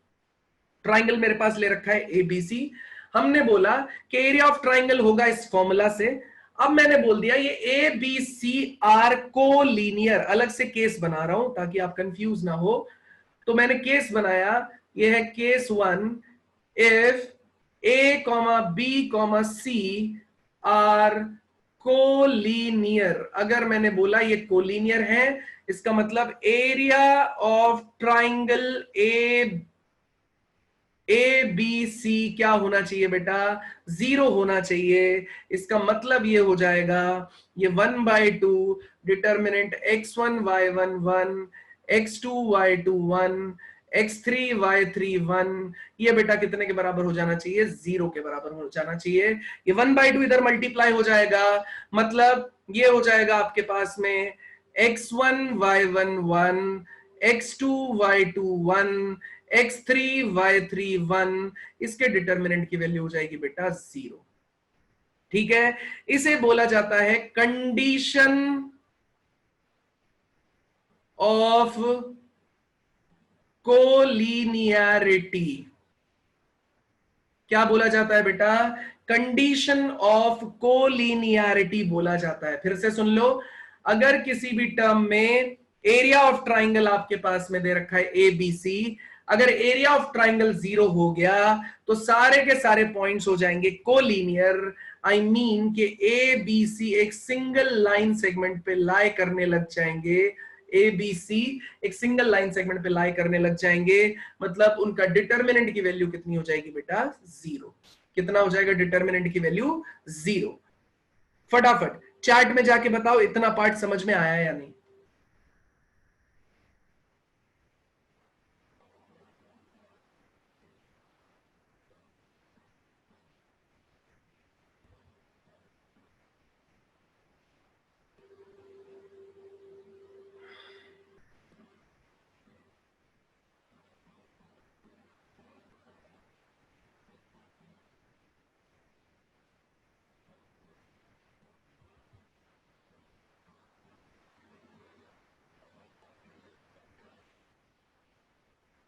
ट्राइंगल मेरे पास ले रखा है एबीसी, हमने बोला कि एरिया ऑफ ट्राइंगल होगा इस फॉर्मूला से। अब मैंने बोल दिया ये A B C are collinear, अलग से केस बना रहा हूं ताकि आप कंफ्यूज ना हो। तो मैंने केस बनाया, ये है case 1, if A comma B comma C are collinear. अगर मैंने बोला ये कोलीनियर है, इसका मतलब area of triangle A B C क्या होना चाहिए बेटा? 0 होना चाहिए। इसका मतलब ये हो जाएगा ये 1/2 determinant x1 y1 1, x2 y2 1, x3 y3 1, ये बेटा कितने के बराबर हो जाना चाहिए? 0 के बराबर हो जाना चाहिए। ये 1/2 इधर मल्टीप्लाई हो जाएगा, मतलब ये हो जाएगा आपके पास में x1 y1 1, x2 y2 1, x3 y3 1, इसके डिटर्मिनेंट की वैल्यू हो जाएगी बेटा 0, ठीक है। इसे बोला जाता है कंडीशन ऑफ कोलिनियरिटी। क्या बोला जाता है बेटा? कंडीशन ऑफ कोलिनियरिटी बोला जाता है। फिर से सुन लो, अगर किसी भी टर्म में एरिया ऑफ ट्राइंगल आपके पास में दे रखा है ए बी सी, अगर एरिया ऑफ ट्राइंगल 0 हो गया तो सारे के सारे पॉइंट्स हो जाएंगे कोलिनियर। आई मीन कि ए बी सी एक सिंगल लाइन सेगमेंट पे लाई करने लग जाएंगे, ए बी सी एक सिंगल लाइन सेगमेंट पे लाई करने लग जाएंगे, मतलब उनका डिटर्मिनेंट की वैल्यू कितनी हो जाएगी बेटा? 0। कितना हो जाएगा डिटर्मिनेंट की वैल्यू? 0। फटाफट चैट में जाके बताओ इतना पार्ट समझ में आया या नहीं।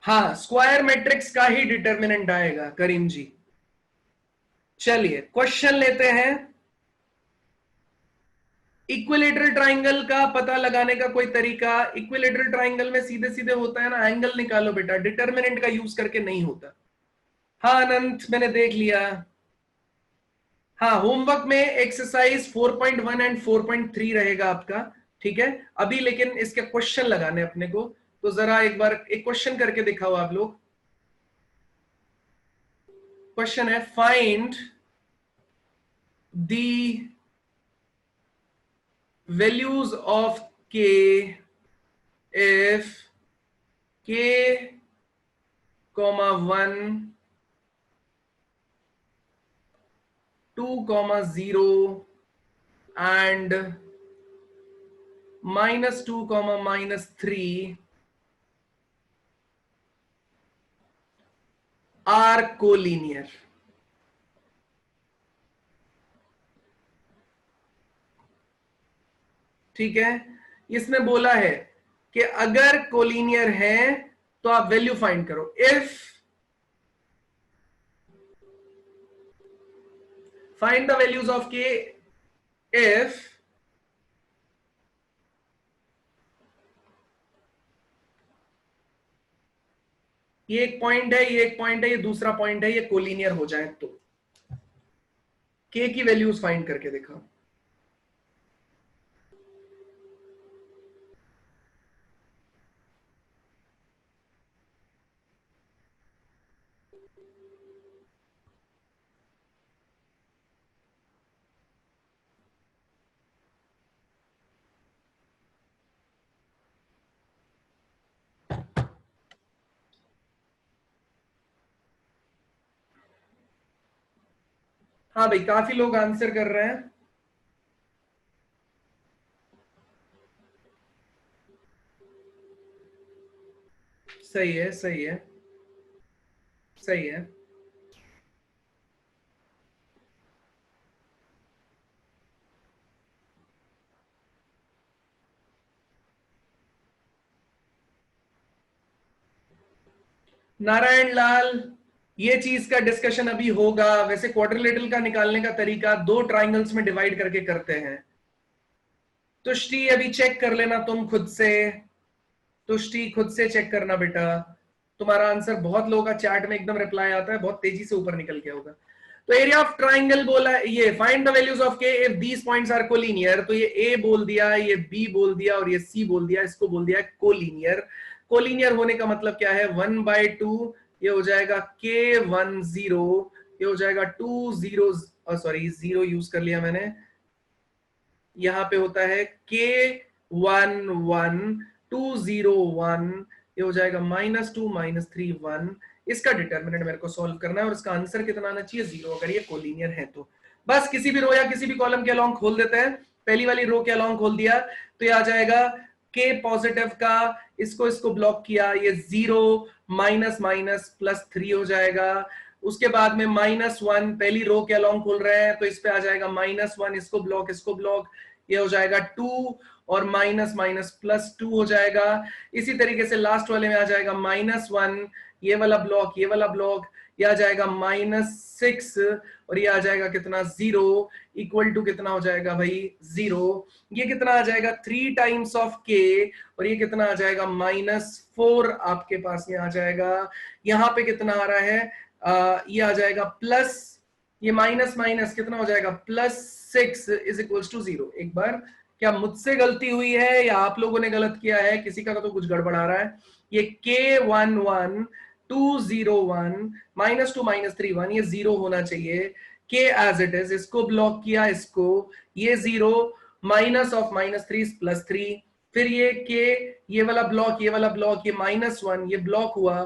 हाँ, स्क्वायर मैट्रिक्स का ही डिटर्मिनेंट आएगा करीम जी। चलिए क्वेश्चन लेते हैं। इक्विलेटरल ट्राइंगल का पता लगाने का कोई तरीका? इक्विलेटरल ट्राइंगल में सीधे सीधे होता है ना, एंगल निकालो बेटा, डिटर्मिनेंट का यूज करके नहीं होता। हाँ अनंत, मैंने देख लिया। हाँ, होमवर्क में एक्सरसाइज 4.1 एंड 4.3 रहेगा आपका, ठीक है अभी, लेकिन इसके क्वेश्चन लगाने अपने को, तो जरा एक बार एक क्वेश्चन करके दिखाओ आप लोग। क्वेश्चन है, find the values of K if k, 1, 2, 0 and -2, -3 are collinear। ठीक है, इसने बोला है कि अगर कोलिनियर है तो आप वैल्यू फाइंड करो। If find the values of K if ये एक पॉइंट है, ये एक पॉइंट है, ये दूसरा पॉइंट है, ये कोलिनियर हो जाए तो के की वैल्यूज फाइंड करके दिखाओ। हाँ भाई, काफी लोग आंसर कर रहे हैं। सही है, सही है, सही है। नारायण लाल, ये चीज का डिस्कशन अभी होगा। वैसे क्वाड्रिलेटरल का निकालने का तरीका दो ट्राइंगल्स में डिवाइड करके करते हैं। तुष्टि अभी चेक कर लेना तुम खुद से, तुष्टि खुद से चेक करना बेटा। तुम्हारा आंसर बहुत लोगों का चैट में एकदम रिप्लाई आता है, बहुत तेजी से ऊपर निकल गया होगा। तो एरिया ऑफ ट्राइंगल बोला है, ये find the values of K if these points are collinear. तो ये ए बोल दिया, ये बी बोल दिया और ये सी बोल दिया, इसको बोल दिया कोलिनियर। कोलिनियर होने का मतलब क्या है? 1/2 ये हो जाएगा K10, ये हो जाएगा 20, सॉरी 0 यूज कर लिया मैंने, यहां पे होता है K11, 201, ये हो जाएगा -2, -3, 1। इसका डिटर्मिनेंट मेरे को सॉल्व करना है और इसका आंसर कितना आना चाहिए? 0, अगर ये कोलिनियर है तो। बस किसी भी रो या किसी भी कॉलम के अलोंग खोल देते हैं। पहली वाली रो के अलोंग खोल दिया तो ये आ जाएगा के पॉजिटिव का, इसको ब्लॉक किया, ये 0 -+3 हो जाएगा। उसके बाद में -1 पहली रो के अलोंग खोल रहे हैं तो इस पे आ जाएगा -1, इसको ब्लॉक, ये हो जाएगा 2 और -+2 हो जाएगा। इसी तरीके से लास्ट वाले में आ जाएगा -1, ये वाला ब्लॉक, ये आ जाएगा -6 और ये आ जाएगा कितना? 0, इक्वल टू कितना हो जाएगा भाई? 0। ये कितना आ जाएगा? 3 टाइम्स ऑफ के, और ये कितना आ जाएगा? -4 आपके पास में आ जाएगा। यहाँ पे कितना आ रहा है? ये आ जाएगा प्लस, ये माइनस कितना हो जाएगा? +6 इज इक्वल्स टू 0। एक बार, क्या मुझसे गलती हुई है या आप लोगों ने गलत किया है? किसी का तो कुछ गड़बड़ आ रहा है। ये K11, 201, -2, -3, 1, ये 0 होना चाहिए। K एज इट इज, इसको ब्लॉक किया, इसको, ये 0, माइनस ऑफ -3 +3, फिर ये K, ये वाला ब्लॉक, ये -1, ये ब्लॉक हुआ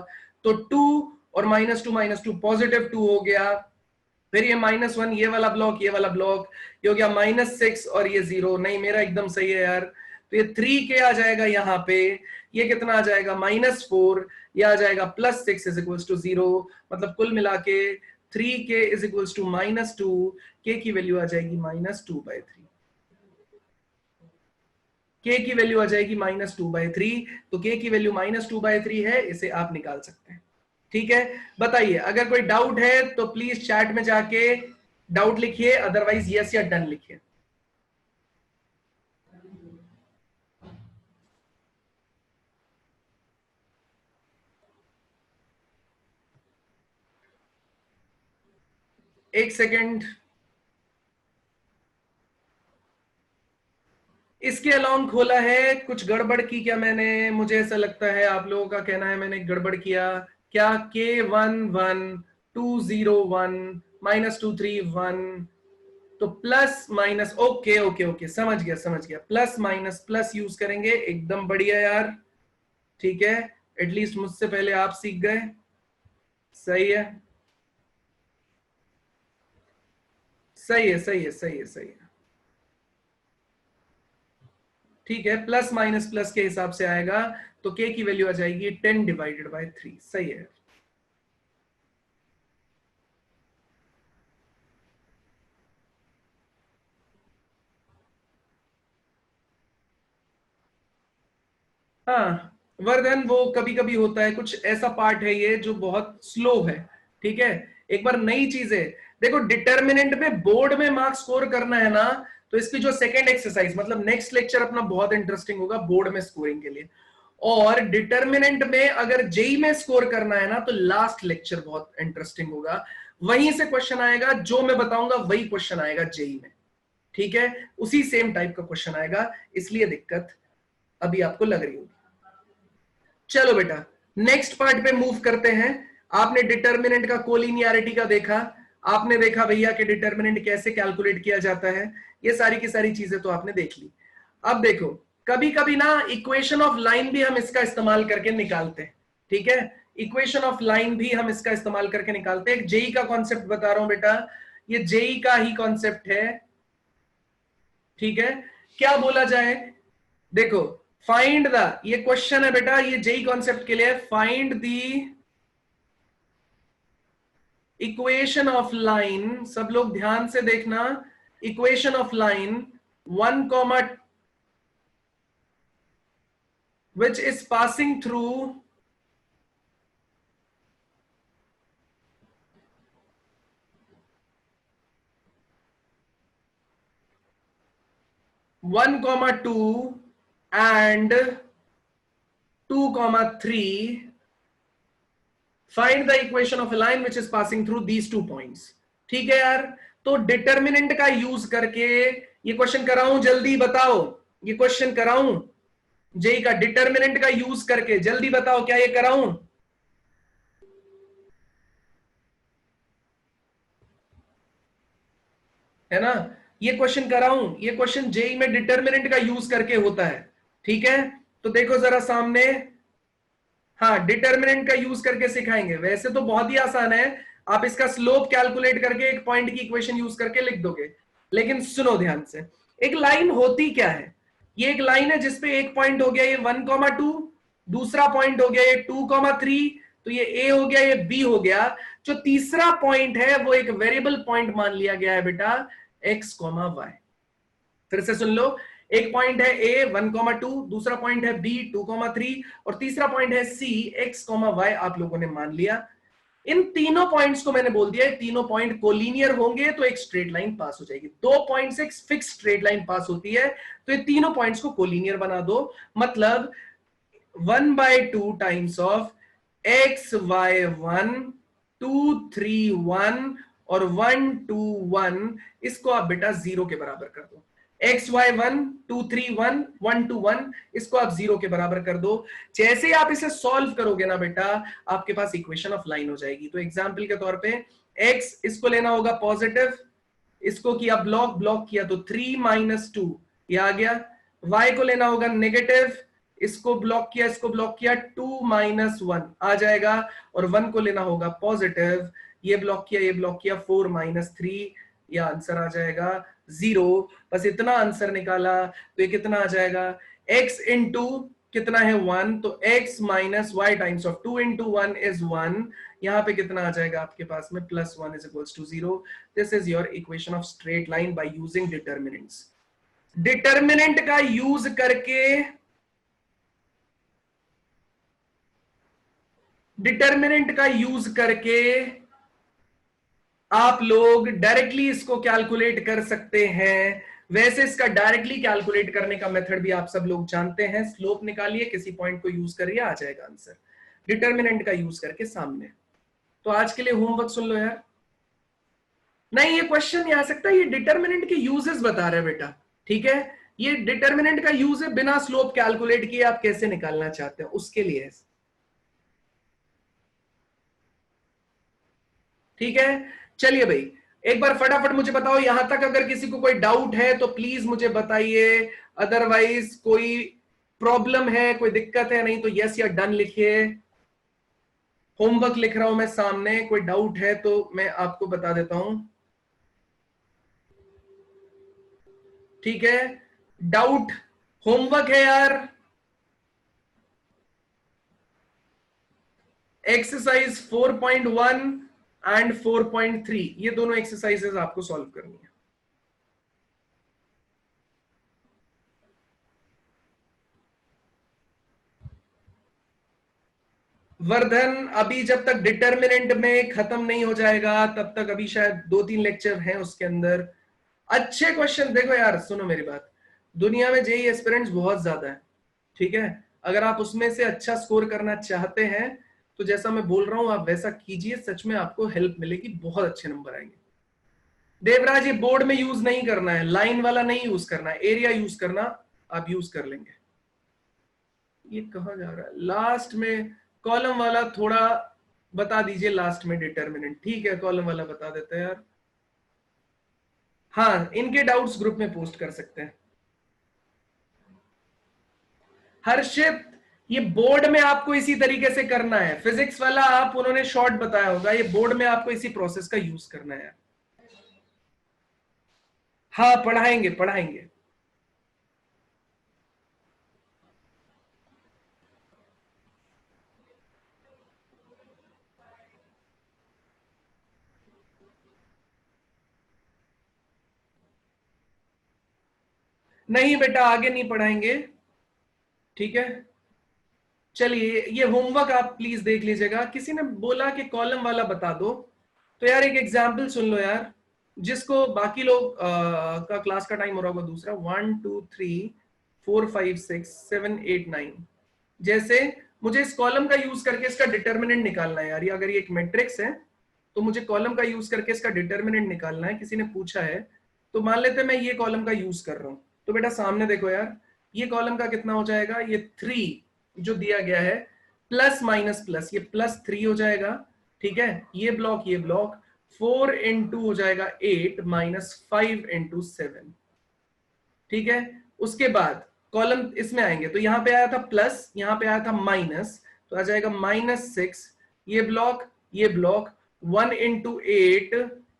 तो 2 और -2 पॉजिटिव 2 हो गया। फिर ये -1, ये वाला ब्लॉक, ये हो गया -6 और ये 0। नहीं, मेरा एकदम सही है यार। तो ये 3K आ जाएगा यहाँ पे, ये कितना आ जाएगा? -4, ये आ जाएगा +6 इज इक्वल्स टू 0। मतलब कुल मिला के 3K is equals to -2, K की वैल्यू आ जाएगी -2/3। k की वैल्यू आ जाएगी -2/3, तो k की वैल्यू -2/3 है, इसे आप निकाल सकते हैं। ठीक है, बताइए अगर कोई डाउट है तो प्लीज चैट में जाके डाउट लिखिए, अदरवाइज यस या डन लिखिए। एक सेकेंड, इसके अलाउंग खोला है, कुछ गड़बड़ की क्या मैंने? मुझे ऐसा लगता है आप लोगों का कहना है मैंने गड़बड़ किया क्या? K11 201 -231, तो plus minus, okay okay okay, समझ गया समझ गया, प्लस माइनस प्लस यूज करेंगे, एकदम बढ़िया यार। ठीक है, एटलीस्ट मुझसे पहले आप सीख गए, सही है सही है सही है सही है सही है। ठीक है, प्लस माइनस प्लस के हिसाब से आएगा, तो k की वैल्यू आ जाएगी 10/3, सही है। हाँ वर्धन, वो कभी कभी होता है, कुछ ऐसा पार्ट है ये जो बहुत स्लो है। ठीक है, एक बार नई चीजें देखो, डिटर्मिनेंट में बोर्ड में मार्क्स स्कोर करना है ना, तो इसकी जो सेकंड एक्सरसाइज, मतलब नेक्स्ट लेक्चर अपना बहुत इंटरेस्टिंग होगा बोर्ड में स्कोरिंग के लिए। और डिटर्मिनेंट में अगर जेई में स्कोर करना है ना, तो लास्ट लेक्चर बहुत इंटरेस्टिंग होगा, वहीं से क्वेश्चन आएगा, जो मैं बताऊंगा वही क्वेश्चन आएगा जेई में। ठीक है, उसी सेम टाइप का क्वेश्चन आएगा, इसलिए दिक्कत अभी आपको लग रही होगी। चलो बेटा, नेक्स्ट पार्ट पे मूव करते हैं। आपने डिटर्मिनेंट का कोलिनियरिटी का देखा, आपने देखा भैया कि डिटर्मिनेंट कैसे कैलकुलेट किया जाता है, ये सारी की सारी चीजें तो आपने देख ली। अब देखो, कभी कभी ना इक्वेशन ऑफ लाइन भी हम इसका इस्तेमाल करके निकालते हैं। ठीक है, इक्वेशन ऑफ लाइन भी हम इसका इस्तेमाल करके निकालते हैं। एक जेई का कॉन्सेप्ट बता रहा हूं बेटा, ये जेई का ही कॉन्सेप्ट है। ठीक है, क्या बोला जाए, देखो, फाइंड द, ये क्वेश्चन है बेटा, ये जेई कॉन्सेप्ट के लिए, find the equation of line, सब लोग ध्यान से देखना, equation of line 1, which is passing through 1, 2 and 2, 3, find the equation of a line which is passing through these 2 points। ठीक है यार, तो डिटर्मिनेंट का यूज करके ये क्वेश्चन कराऊं, जल्दी बताओ, ये क्वेश्चन कराऊं जेई का, डिटर्मिनेंट का यूज करके, जल्दी बताओ क्या ये कराऊं? है ना, ये क्वेश्चन कराऊं, ये क्वेश्चन जेई में डिटर्मिनेंट का यूज करके होता है। ठीक है, तो देखो जरा सामने, हाँ डिटर्मिनेंट का यूज करके सिखाएंगे, वैसे तो बहुत ही आसान है, आप इसका स्लोप कैलकुलेट करके एक पॉइंट की इक्वेशन यूज करके लिख दोगे, लेकिन सुनो ध्यान से, एक लाइन होती क्या है, ये एक लाइन है जिसपे एक पॉइंट हो गया ये 1, 2, दूसरा पॉइंट हो गया ये 2, 3, तो ये ए हो गया, ये बी हो गया, जो तीसरा पॉइंट है वो एक वेरिएबल पॉइंट मान लिया गया है बेटा, x, y। फिर से सुन लो, एक पॉइंट है ए 1, 2, दूसरा पॉइंट है बी 2, 3, और तीसरा पॉइंट है सी x, y, आप लोगों ने मान लिया। इन तीनों पॉइंट्स को मैंने बोल दिया, तीनों पॉइंट कोलिनियर होंगे तो एक स्ट्रेट लाइन पास हो जाएगी, दो पॉइंट से एक फिक्स स्ट्रेट लाइन पास होती है, तो ये तीनों पॉइंट्स को कोलिनियर बना दो, मतलब 1/2 टाइम्स ऑफ xy1 2, 3, 1 और 1, 2, 1, इसको आप बेटा 0 के बराबर कर दो, xy1 2, 3, 1 1, 2, 1, इसको आप 0 के बराबर कर दो। जैसे ही आप इसे सॉल्व करोगे ना बेटा, आपके पास इक्वेशन ऑफ लाइन हो जाएगी। तो एग्जांपल के तौर पे x इसको लेना होगा पॉजिटिव, इसको किया ब्लॉक, ब्लॉक किया तो 3 - 2 ये आ गया, y को लेना होगा नेगेटिव, इसको ब्लॉक किया, इसको ब्लॉक किया, 2 - 1 आ जाएगा, और 1 को लेना होगा पॉजिटिव, ये ब्लॉक किया, ये ब्लॉक किया, 4 - 3, यह आंसर आ जाएगा 0। बस इतना आंसर निकाला, तो ये कितना आ जाएगा, x इंटू कितना है 1, तो x - y times of 2 × 1 is 1, यहाँ पे कितना आ जाएगा आपके पास में +1 = 0। This is your equation of straight line by using determinants. Determinant का यूज करके, डिटर्मिनेंट का यूज करके आप लोग डायरेक्टली इसको कैलकुलेट कर सकते हैं। वैसे इसका डायरेक्टली कैलकुलेट करने का मेथड भी आप सब लोग जानते हैं। स्लोप निकालिए, किसी पॉइंट को यूज करिए, आ जाएगा आंसर डिटर्मिनेंट का यूज करके सामने। तो आज के लिए होमवर्क सुन लो यार। नहीं, ये क्वेश्चन नहीं आ सकता, ये डिटर्मिनेंट के यूजेस बता रहे हैं बेटा, ठीक है। ये डिटर्मिनेंट का यूज है, बिना स्लोप कैलकुलेट किए आप कैसे निकालना चाहते हैं उसके लिए, ठीक है। चलिए भाई, एक बार फटाफट मुझे बताओ यहां तक, अगर किसी को कोई डाउट है तो प्लीज मुझे बताइए, अदरवाइज कोई प्रॉब्लम है, कोई दिक्कत है, नहीं तो यस या डन लिखिए। होमवर्क लिख रहा हूं मैं सामने, कोई डाउट है तो मैं आपको बता देता हूं, ठीक है। डाउट, होमवर्क है यार, एक्सरसाइज 4.1 एंड 4.3, ये दोनों एक्सरसाइजेस आपको सॉल्व करनी है। वर्धन, अभी जब तक डिटर्मिनेंट में खत्म नहीं हो जाएगा तब तक अभी शायद 2-3 लेक्चर हैं उसके अंदर। अच्छे क्वेश्चन, देखो यार सुनो मेरी बात, दुनिया में जेई एस्पिरेंट्स बहुत ज्यादा है, ठीक है। अगर आप उसमें से अच्छा स्कोर करना चाहते हैं तो जैसा मैं बोल रहा हूं आप वैसा कीजिए, सच में आपको हेल्प मिलेगी, बहुत अच्छे नंबर आएंगे। देवराज, ये बोर्ड में यूज नहीं करना है, लाइन वाला नहीं यूज करना है, एरिया यूज करना, आप यूज कर लेंगे। ये कहां जा रहा है लास्ट में, कॉलम वाला थोड़ा बता दीजिए लास्ट में डिटर्मिनेंट, ठीक है कॉलम वाला बता देते हैं यार। हाँ, इनके डाउट्स ग्रुप में पोस्ट कर सकते हैं। हर्षित, ये बोर्ड में आपको इसी तरीके से करना है, फिजिक्स वाला आप उन्होंने शॉर्ट बताया होगा, ये बोर्ड में आपको इसी प्रोसेस का यूज करना है। हाँ पढ़ाएंगे पढ़ाएंगे। नहीं बेटा, आगे नहीं पढ़ाएंगे, ठीक है। चलिए, ये होमवर्क आप प्लीज देख लीजिएगा। किसी ने बोला कि कॉलम वाला बता दो, तो यार एक एग्जाम्पल सुन लो यार, जिसको बाकी लोग का क्लास का टाइम हो रहा होगा दूसरा, 1 2 3 4 5 6 7 8 9, जैसे मुझे इस कॉलम का यूज करके इसका डिटर्मिनेंट निकालना है यार। ये अगर ये एक मैट्रिक्स है तो मुझे कॉलम का यूज करके इसका डिटर्मिनेंट निकालना है, किसी ने पूछा है, तो मान लेते हैं मैं ये कॉलम का यूज कर रहा हूं, तो बेटा सामने देखो यार, ये कॉलम का कितना हो जाएगा, ये 3 जो दिया गया है, प्लस माइनस प्लस, ये +3 हो जाएगा, ठीक है। ये ब्लॉक 4 इंटू हो जाएगा 8 -5 इंटू 7, ठीक है। उसके बाद कॉलम इसमें आएंगे, तो यहां पे आया था प्लस, यहां पे आया था माइनस, तो आ जाएगा -6, ये ब्लॉक 1 इंटू 8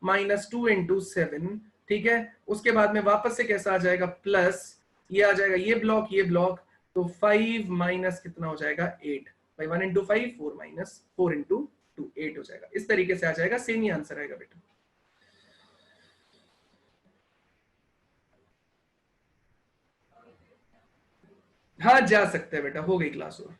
-2 इंटू 7, ठीक है। उसके बाद में वापस से कैसा आ जाएगा, प्लस, ये आ जाएगा ये ब्लॉक, तो 5 माइनस कितना हो जाएगा 8, भाई 1 इंटू 5 4 माइनस 4 इंटू 2 8 हो जाएगा। इस तरीके से आ जाएगा, सेम ही आंसर आएगा बेटा। हाँ जा सकते हैं बेटा, हो गई क्लास और।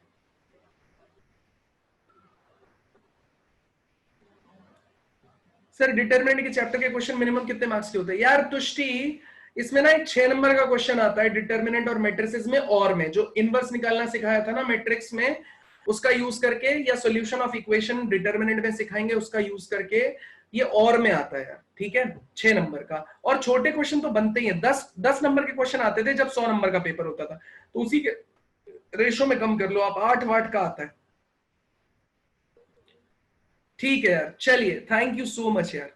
सर डिटरमिनेंट के चैप्टर के क्वेश्चन मिनिमम कितने मार्क्स के होते हैं यार? तुष्टि, इसमें ना एक 6 नंबर का क्वेश्चन आता है डिटरमिनेंट और मैट्रिसेस में, और में जो इनवर्स निकालना सिखाया था ना मैट्रिक्स में, उसका यूज करके, या सॉल्यूशन ऑफ इक्वेशन डिटरमिनेंट में सिखाएंगे उसका यूज करके, ये और में आता है यार, ठीक है। 6 नंबर का, और छोटे क्वेश्चन तो बनते ही हैं, 10 नंबर के क्वेश्चन आते थे जब 100 नंबर का पेपर होता था, तो उसी के रेशो में कम कर लो आप, 8 वाट का आता है, ठीक है यार। चलिए, थैंक यू सो मच यार।